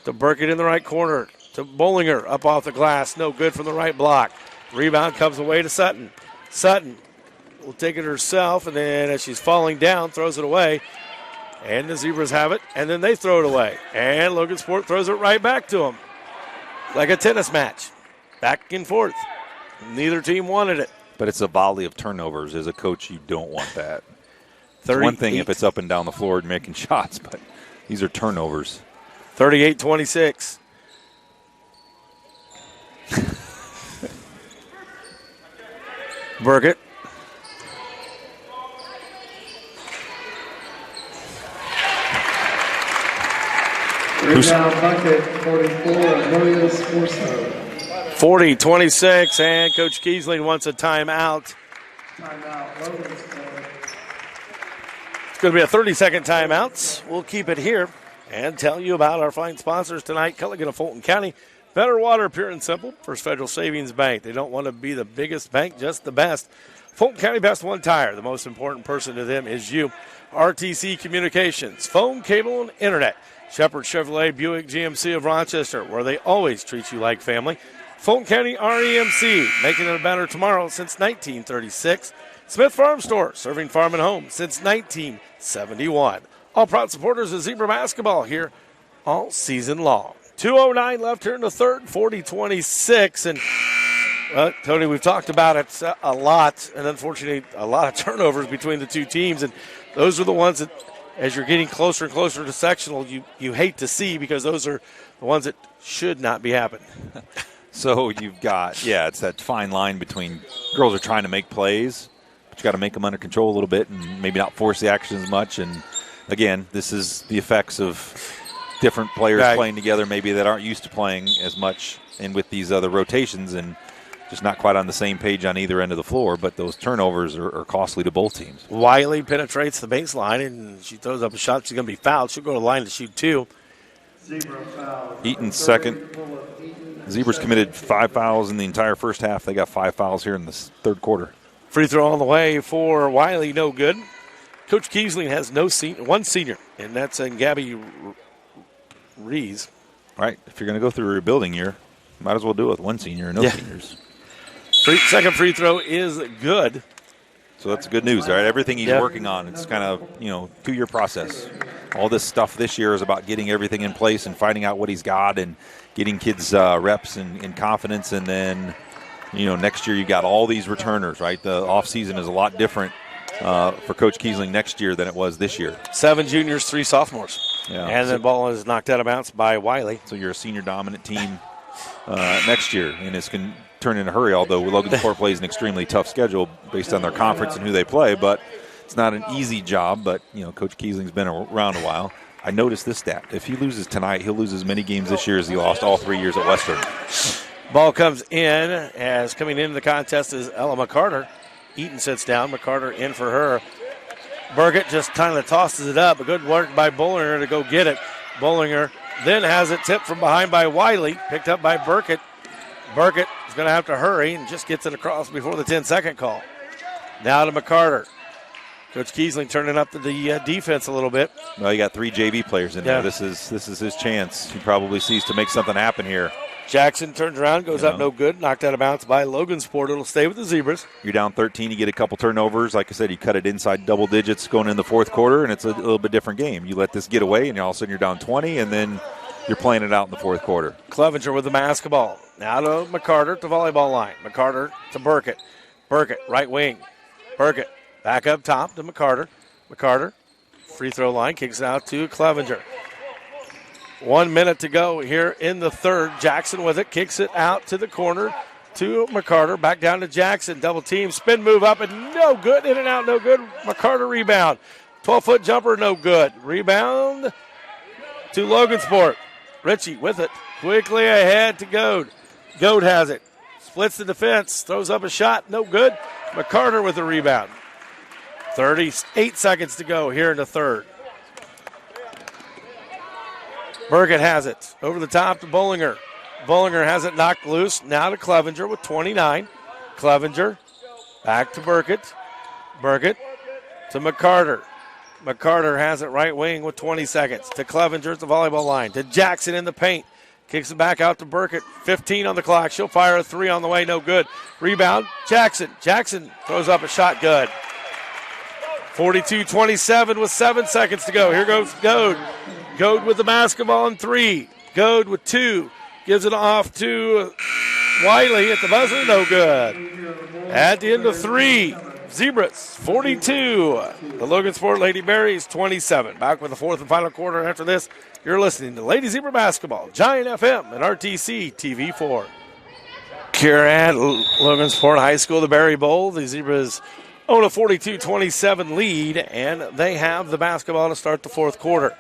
To Burkett in the right corner. To Bollinger. Up off the glass. No good from the right block. Rebound comes away to Sutton. Sutton will take it herself. And then as she's falling down, throws it away. And the Zebras have it. And then they throw it away. And Logansport throws it right back to them. Like a tennis match. Back and forth. Neither team wanted it. But it's a volley of turnovers. As a coach, you don't want that. It's 38. one thing if it's up and down the floor and making shots, but these are turnovers. 38-26. Burkett. Rebound bucket 44, Amelia Scorso. 40-26, and Coach Kiesling wants a timeout. Timeout, Logansport. It's going to be a 30-second timeout. We'll keep it here and tell you about our fine sponsors tonight. Culligan of Fulton County. Better water, pure and simple. First Federal Savings Bank. They don't want to be the biggest bank, just the best. Fulton County Best One Tire. The most important person to them is you. RTC Communications. Phone, cable, and internet. Shepherd Chevrolet Buick GMC of Rochester, where they always treat you like family. Fulton County REMC, making it a better tomorrow since 1936. Smith Farm Store, serving farm and home since 1971. All proud supporters of Zebra basketball here all season long. 2:09 left here in the third, 40-26. And, Tony, we've talked about it a lot, and unfortunately a lot of turnovers between the two teams. And those are the ones that, as you're getting closer and closer to sectional, you hate to see, because those are the ones that should not be happening. So you've got, it's that fine line between girls are trying to make plays, but you got to make them under control a little bit and maybe not force the action as much. And, again, this is the effects of different players playing together maybe that aren't used to playing as much and with these other rotations and just not quite on the same page on either end of the floor. But those turnovers are costly to both teams. Wiley penetrates the baseline, and she throws up a shot. She's going to be fouled. She'll go to the line to shoot two. Zebra foul. Eaton's second. Zebras committed 5 fouls in the entire first half. They got 5 fouls here in the third quarter. Free throw on the way for Wiley, no good. Coach Kiesling has one senior, and that's Gabby Rees. Right. If you're going to go through a rebuilding year, might as well do it with one senior and no seniors. Second free throw is good. So that's good news, all right? Everything he's working on, it's kind of, 2-year process. All this stuff this year is about getting everything in place and finding out what he's got and getting kids reps and confidence. And then, next year you got all these returners, right? The offseason is a lot different for Coach Kiesling next year than it was this year. 7 juniors, 3 sophomores. Yeah. And the ball is knocked out of bounds by Wiley. So you're a senior dominant team next year, and it's turn in a hurry, although Logansport plays an extremely tough schedule based on their conference and who they play. But it's not an easy job. But, Coach Kiesling's been around a while. I noticed this stat. If he loses tonight, he'll lose as many games this year as he lost all 3 years at Western. Ball comes in as coming into the contest is Ella McCarter. Eaton sits down. McCarter in for her. Burgett just kind of tosses it up. A good work by Bollinger to go get it. Bollinger then has it tipped from behind by Wiley. Picked up by Burkett. Burkett is going to have to hurry and just gets it across before the 10-second call. Now to McCarter. Coach Kiesling turning up the defense a little bit. Well, you got 3 JV players in there. This is his chance. He probably sees to make something happen here. Jackson turns around, goes up no good, knocked out of bounds by Logansport. It'll stay with the Zebras. You're down 13, you get a couple turnovers. Like I said, you cut it inside double digits going in the fourth quarter, and it's a little bit different game. You let this get away, and all of a sudden you're down 20, and then you're playing it out in the fourth quarter. Clevenger with the basketball. Now to McCarter at the volleyball line. McCarter to Burkett. Burkett, right wing. Burkett back up top to McCarter. McCarter, free throw line, kicks it out to Clevenger. 1 minute to go here in the third. Jackson with it, kicks it out to the corner to McCarter. Back down to Jackson. Double team, spin move up, and no good. In and out, no good. McCarter rebound. 12-foot jumper, no good. Rebound to Logansport. Ritchie with it. Quickly ahead to Goad. Goad has it. Splits the defense. Throws up a shot, no good. McCarter with the rebound. 38 seconds to go here in the third. Burgett has it. Over the top to Bollinger. Bollinger has it knocked loose. Now to Clevenger with 29. Clevenger back to Burkett. Burkett to McCarter. McCarter has it right wing with 20 seconds. To Clevenger at the volleyball line. To Jackson in the paint. Kicks it back out to Burkett. 15 on the clock. She'll fire a 3 on the way. No good. Rebound. Jackson. Jackson throws up a shot. Good. 42-27 with 7 seconds to go. Here goes Goad. Goad with the basketball in 3. Goad with 2. Gives it off to Wiley at the buzzer. No good. At the end of 3. Zebras 42. The Logansport Lady Berries 27. Back with the fourth and final quarter after this. You're listening to Lady Zebra Basketball, Giant FM and RTC TV4. Here at Logansport High School, the Berry Bowl. The Zebras own a 42-27 lead, and they have the basketball to start the fourth quarter.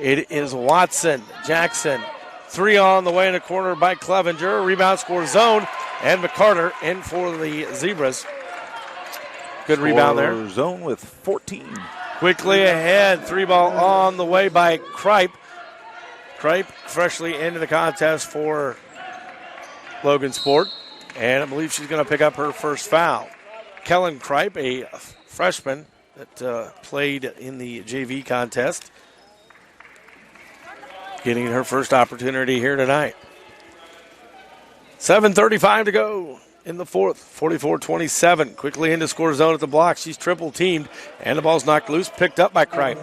It is Watson, Jackson, 3 on the way in the corner by Clevenger. Rebound score zone, and McCarter in for the Zebras. Good rebound there. Zone with 14. Quickly ahead, 3 ball on the way by Kripe. Kripe freshly into the contest for Logansport, and I believe she's going to pick up her first foul. Kellen Kripe, a freshman that played in the JV contest, getting her first opportunity here tonight. 7:35 to go in the fourth. 44-27. Quickly into score zone at the block. She's triple teamed, and the ball's knocked loose, picked up by Kripe.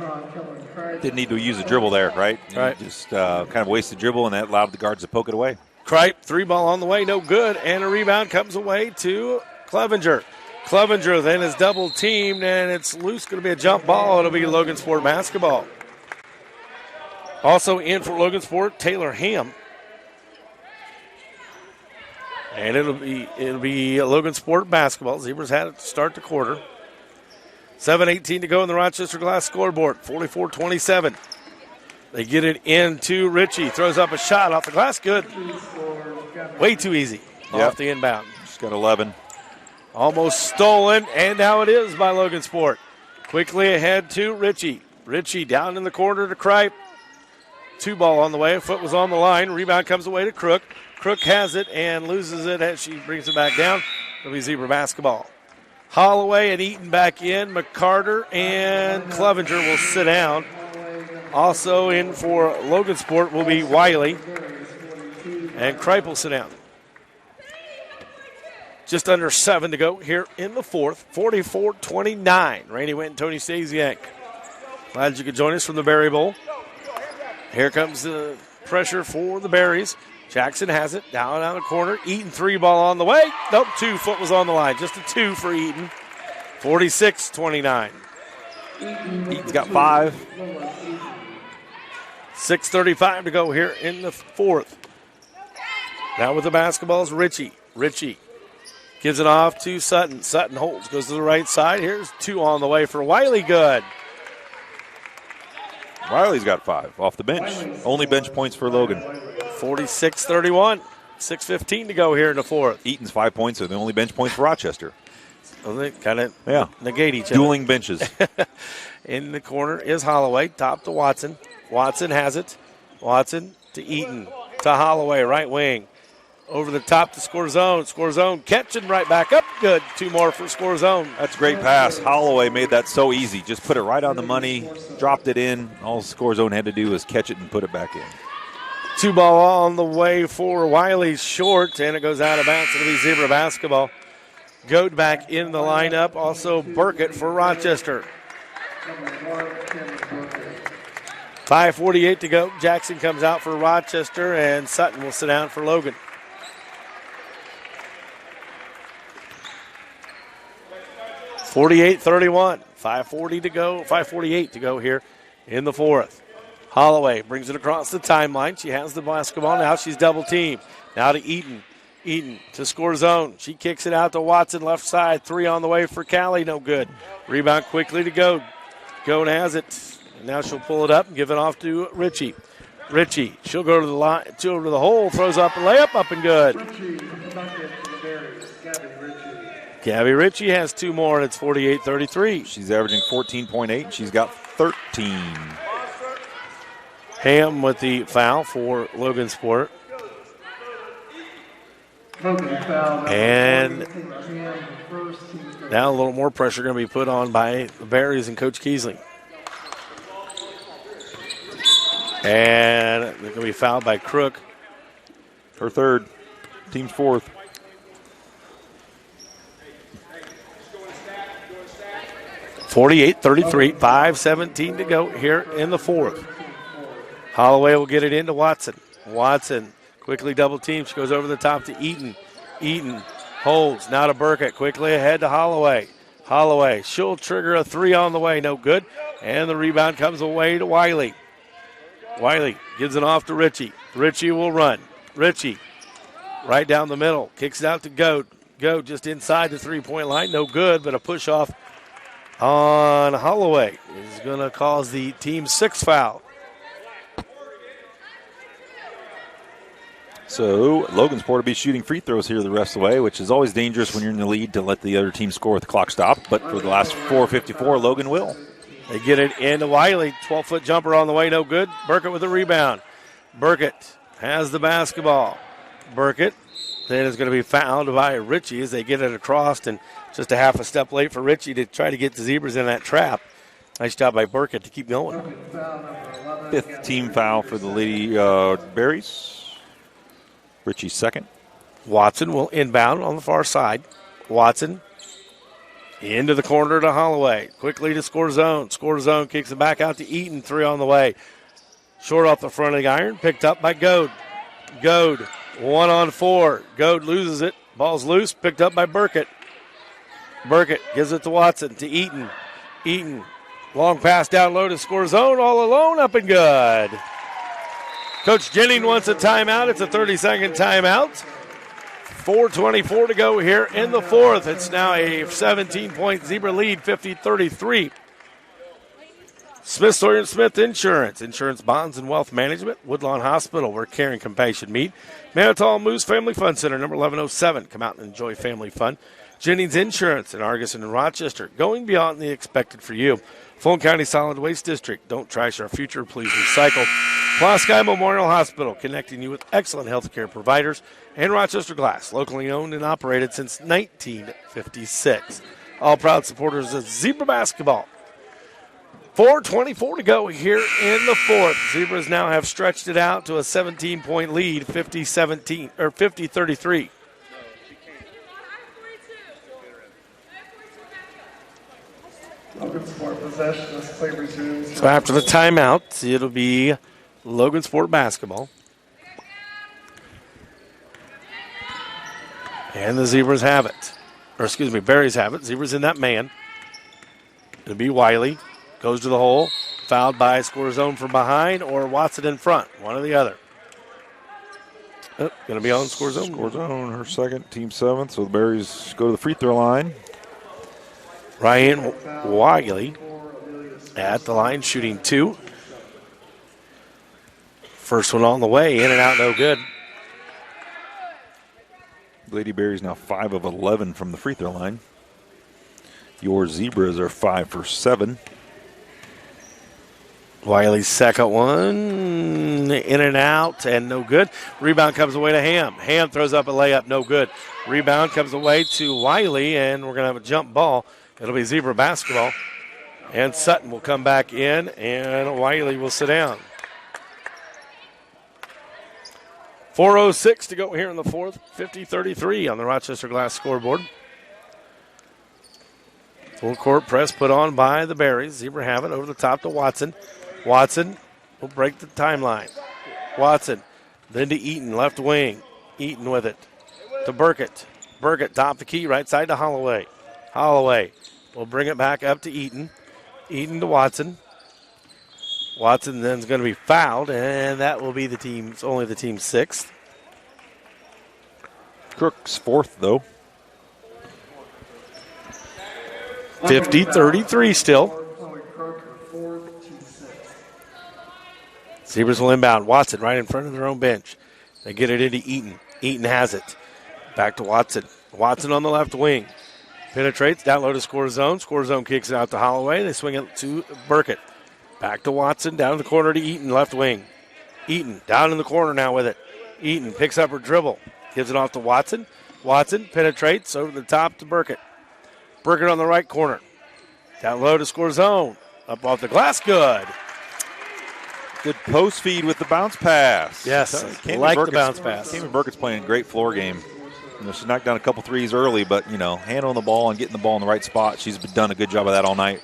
Didn't need to use a dribble there, right? Right. Just kind of wasted dribble, and that allowed the guards to poke it away. Kripe, 3 ball on the way, no good, and a rebound comes away to Clevenger. Clevenger then is double teamed, and it's loose. Going to be a jump ball. It'll be Logansport basketball. Also in for Logansport, Taylor Ham. And it'll be Logansport basketball. Zebras had it to start the quarter. 7:18 to go in the Rochester Glass scoreboard. 44-27. They get it into Ritchie. Throws up a shot off the glass. Good. Way too easy off the inbound. She's got 11. Almost stolen, and now it is by Logansport. Quickly ahead to Ritchie. Ritchie down in the corner to Kripe. 2 ball on the way. A foot was on the line. Rebound comes away to Crook. Crook has it and loses it as she brings it back down. It'll be Zebra basketball. Holloway and Eaton back in. McCarter and Clevenger will sit down. Also in for Logansport will be Wiley. And Kripe will sit down. Just under 7 to go here in the fourth. 44-29. Randy Witt and Tony Stasiak. Glad you could join us from the Berry Bowl. Here comes the pressure for the Berries. Jackson has it down the corner. Eaton 3 ball on the way. Nope, 2 foot was on the line. Just a 2 for Eaton. 46-29. Eaton's got 5. 6:35 to go here in the fourth. Now with the basketball is Ritchie. Ritchie gives it off to Sutton. Sutton holds, goes to the right side. Here's 2 on the way for Wiley. Good. Wiley's got 5 off the bench. Only bench points for Logan. 46-31. 6:15 to go here in the fourth. Eaton's 5 points are the only bench points for Rochester. Well, they kind of negate each other. Dueling benches. In the corner is Holloway. Top to Watson. Watson has it. Watson to Eaton. To Holloway, right wing. Over the top to Score Zone. Score Zone catching right back up. Good. 2 more for Score Zone. That's a great pass. Holloway made that so easy. Just put it right on the money, dropped it in. All Score Zone had to do was catch it and put it back in. 2 ball on the way for Wiley, short, and it goes out of bounds. It'll be Zebra basketball. Goad back in the lineup. Also Burkett for Rochester. 5:48 to go. Jackson comes out for Rochester, and Sutton will sit down for Logan. (48-31). 5:40 to go. 5:48 to go here in the fourth. Holloway brings it across the timeline. She has the basketball now. She's double teamed. Now to Eaton. Eaton to Score Zone. She kicks it out to Watson, left side. 3 on the way for Callie. No good. Rebound quickly to Goad. Goad has it. And now she'll pull it up and give it off to Ritchie. Ritchie. She'll go to the line, over to the hole. Throws up a layup. Up and good. Gabby Ritchie has 2 more, and it's 48-33. She's averaging 14.8. She's got 13. Ham with the foul for Logansport. And now a little more pressure going to be put on by the Berries and Coach Keesling. And they're going to be fouled by Crook. Her third. Team's fourth. (48-33). 5:17 to go here in the fourth. Holloway will get it into Watson. Watson quickly double team. She goes over the top to Eaton. Eaton holds. Now to Burkett. Quickly ahead to Holloway. Holloway. She'll trigger a 3 on the way. No good. And the rebound comes away to Wiley. Wiley gives it off to Ritchie. Ritchie will run. Ritchie right down the middle. Kicks it out to Goad. Goad just inside the 3-point line. No good, but a push off on Holloway is going to cause the team's 6th foul. So Logansport will be shooting free throws here the rest of the way, which is always dangerous when you're in the lead to let the other team score with the clock stop. But for the last 4:54, Logan will. They get it into Wiley. 12-foot jumper on the way, no good. Burkett with a rebound. Burkett has the basketball. Burkett then is going to be fouled by Ritchie as they get it across, and just a half a step late for Ritchie to try to get the Zebras in that trap. Nice job by Burkett to keep going. 5th team foul for the Lady Berries. Ritchie's second. Watson will inbound on the far side. Watson into the corner to Holloway. Quickly to Score Zone. Score Zone kicks it back out to Eaton. 3 on the way. Short off the front of the iron. Picked up by Goad. Goad 1 on 4. Goad loses it. Ball's loose. Picked up by Burkett. Burkett gives it to Watson. To Eaton. Eaton. Long pass down low to Score Zone. All alone. Up and good. Coach Jennings wants a timeout. It's a 30-second timeout. 4:24 to go here in the fourth. It's now a 17-point Zebra lead, 50-33. Smith Sawyer and Smith Insurance. Insurance, bonds, and wealth management. Woodlawn Hospital, where care and compassion meet. Manitow Moose Family Fun Center, number 1107. Come out and enjoy family fun. Jennings Insurance in Argosy and Rochester. Going beyond the expected for you. Fulton County Solid Waste District. Don't trash our future. Please recycle. Pulaski Memorial Hospital, connecting you with excellent health care providers. And Rochester Glass, locally owned and operated since 1956. All proud supporters of Zebra basketball. 4:24 to go here in the fourth. Zebras now have stretched it out to a 17-point lead, 50-33. Logansport possession as play resumes. So after the timeout, it'll be Logansport basketball. And the Zebras have it. Or excuse me, Berries have it. Zebras in that man. It'll be Wiley. Goes to the hole. Fouled by Score Zone from behind or Watson in front. One or the other. Going to be on score zone. Score zone, her second, team seventh. So the Berries go to the free throw line. Ryan Wiley at the line, shooting 2. First one on the way, in and out, no good. Lady Berries now 5 of 11 from the free throw line. Your Zebras are 5 for 7. Wiley's second one, in and out, and no good. Rebound comes away to Ham. Ham throws up a layup, no good. Rebound comes away to Wiley, and we're going to have a jump ball. It'll be Zebra basketball. And Sutton will come back in, and Wiley will sit down. 4:06 to go here in the fourth. 50-33 on the Rochester Glass scoreboard. Full court press put on by the Berries. Zebra have it over the top to Watson. Watson will break the timeline. Watson, then to Eaton, left wing. Eaton with it to Burkett. Burkett, top the key, right side to Holloway. Holloway will bring it back up to Eaton. Eaton to Watson. Watson then is going to be fouled, and that will be only the team's 6th. Crook's 4th, though. 50-33 still. Zebras will inbound. Watson right in front of their own bench. They get it into Eaton. Eaton has it. Back to Watson. Watson on the left wing. Penetrates down low to score zone. Score zone kicks it out to Holloway. They swing it to Burkett. Back to Watson. Down the corner to Eaton, left wing. Eaton down in the corner now with it. Eaton picks up her dribble. Gives it off to Watson. Watson penetrates over the top to Burkett. Burkett on the right corner. Down low to score zone. Up off the glass. Good. Good post feed with the bounce pass. Yes, Cami like the Burkett's- bounce pass. Cami Burkett's playing a great floor game. She knocked down a couple threes early, but, handling the ball and getting the ball in the right spot. She's done a good job of that all night.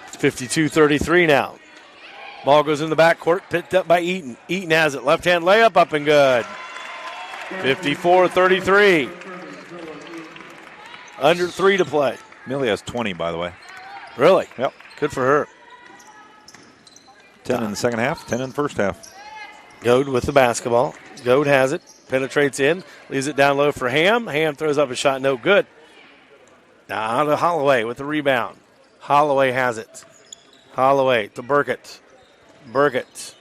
It's 52-33 now. Ball goes in the backcourt, picked up by Eaton. Eaton has it. Left-hand layup, up and good. 54-33. Under 3 to play. Millie has 20, by the way. Really? Yep. Good for her. 10 in the second half, 10 in the first half. Goad with the basketball. Goad has it. Penetrates in. Leaves it down low for Ham. Ham throws up a shot. No good. Now to Holloway with the rebound. Holloway has it. Holloway to Burkett. Burkett.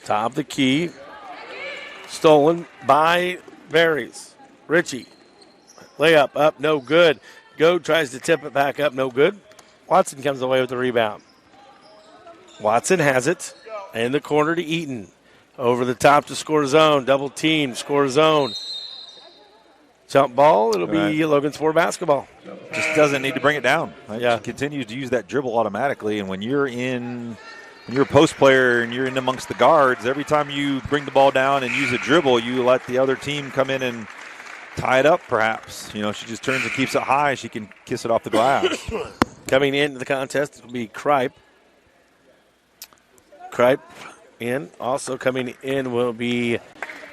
Top of the key. Stolen by Berries. Ritchie. Layup up. No good. Goad tries to tip it back up. No good. Watson comes away with the rebound. Watson has it. In the corner to Eaton. Over the top to score zone. Double team. Score zone. Jump ball. It'll be Logansport basketball. Just doesn't need to bring it down. Right? Yeah. She continues to use that dribble automatically. And when you're a post player and you're in amongst the guards, every time you bring the ball down and use a dribble, you let the other team come in and tie it up perhaps. She just turns and keeps it high. She can kiss it off the glass. Coming into the contest, it will be Kripe. Kripe in. Also coming in will be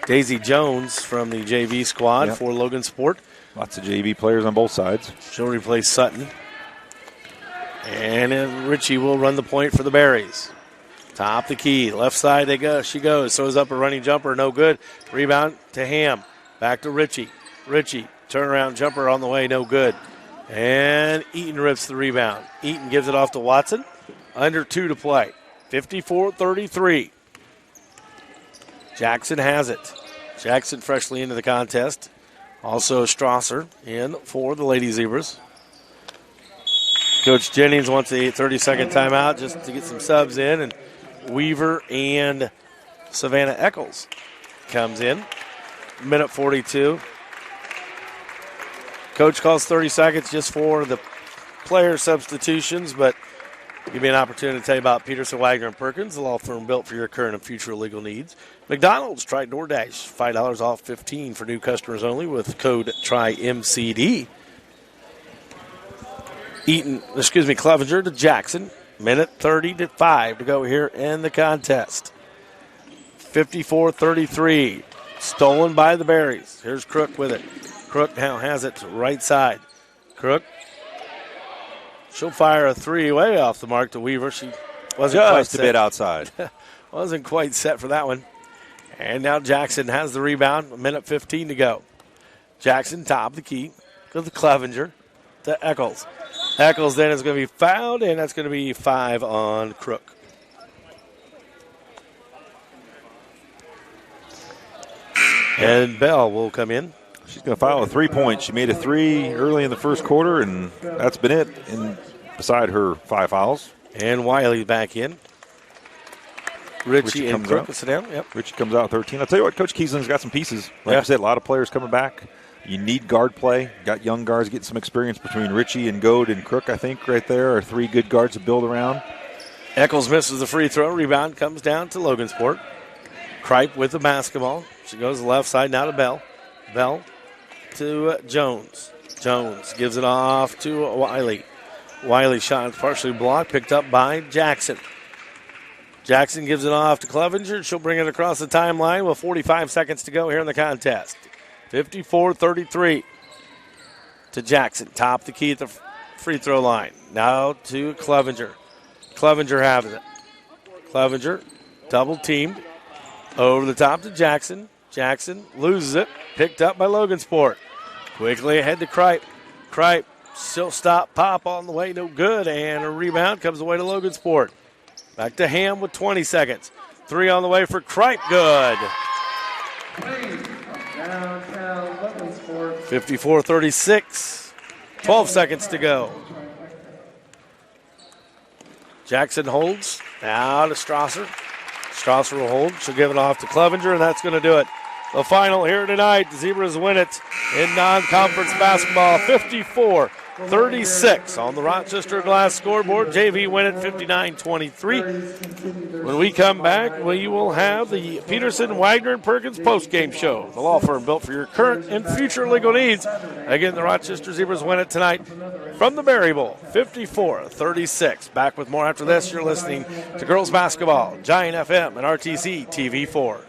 Daisy Jones from the JV squad for Logansport. Lots of JV players on both sides. She'll replace Sutton. And then Ritchie will run the point for the Berries. Top the key. Left side they go. She goes. Throws up a running jumper. No good. Rebound to Ham. Back to Ritchie. Ritchie. Turnaround jumper on the way. No good. And Eaton rips the rebound. Eaton gives it off to Watson. Under 2 to play. 54-33. Jackson has it. Jackson freshly into the contest. Also Strasser in for the Lady Zebras. Coach Jennings wants a 30-second timeout just to get some subs in. And Weaver and Savannah Eccles comes in. Minute 42. Coach calls 30 seconds just for the player substitutions, but give me an opportunity to tell you about Peterson, Wagner, and Perkins, the law firm built for your current and future legal needs. McDonald's, try DoorDash, $5 off 15 for new customers only with code TRYMCD. Clevenger to Jackson. Minute 30-5 to go here in the contest. 54-33. Stolen by the Berries. Here's Crook with it. Crook now has it to right side. Crook. She'll fire a three way off the mark to Weaver. She wasn't quite just a bit outside. Wasn't quite set for that one. And now Jackson has the rebound. 1:15 to go. Jackson top of the key. Goes to Clevenger. To Eccles. Eccles then is going to be fouled, and that's going to be 5 on Crook. And Bell will come in. She's going to foul a 3-point. She made a 3 early in the first quarter, and that's been it. And beside her 5 fouls. And Wiley back in. Richie and comes Crook out. will sit down. Yep. Richie comes out 13. I'll tell you what, Coach Kiesling's got some pieces. Like I said, a lot of players coming back. You need guard play. Got young guards getting some experience between Richie and Goad and Crook, I think, right there are 3 good guards to build around. Eccles misses the free throw. Rebound comes down to Logansport. Kripe with the basketball. She goes left side now to Bell. Bell to Jones. Jones gives it off to Wiley. Wiley shot partially blocked, picked up by Jackson. Jackson gives it off to Clevenger. She'll bring it across the timeline with 45 seconds to go here in the contest. 54-33 to Jackson. Top the key at the free throw line. Now to Clevenger. Clevenger has it. Clevenger double teamed. Over the top to Jackson. Jackson loses it. Picked up by Logansport. Quickly ahead to Kripe. Kripe, still stop, pop on the way, no good. And a rebound comes away to Logansport. Back to Ham with 20 seconds. 3 on the way for Kripe, good. Downtown Logansport. 54-36. 12 seconds to go. Jackson holds. Now to Strasser. Strasser will hold. She'll give it off to Clevenger, and that's going to do it. The final here tonight, the Zebras win it in non-conference basketball, 54-36 on the Rochester Glass scoreboard. JV win it 59-23. When we come back, we will have the Peterson, Wagner, and Perkins postgame show. The law firm built for your current and future legal needs. Again, the Rochester Zebras win it tonight from the Berry Bowl, 54-36. Back with more after this. You're listening to girls basketball, Giant FM and RTC TV4.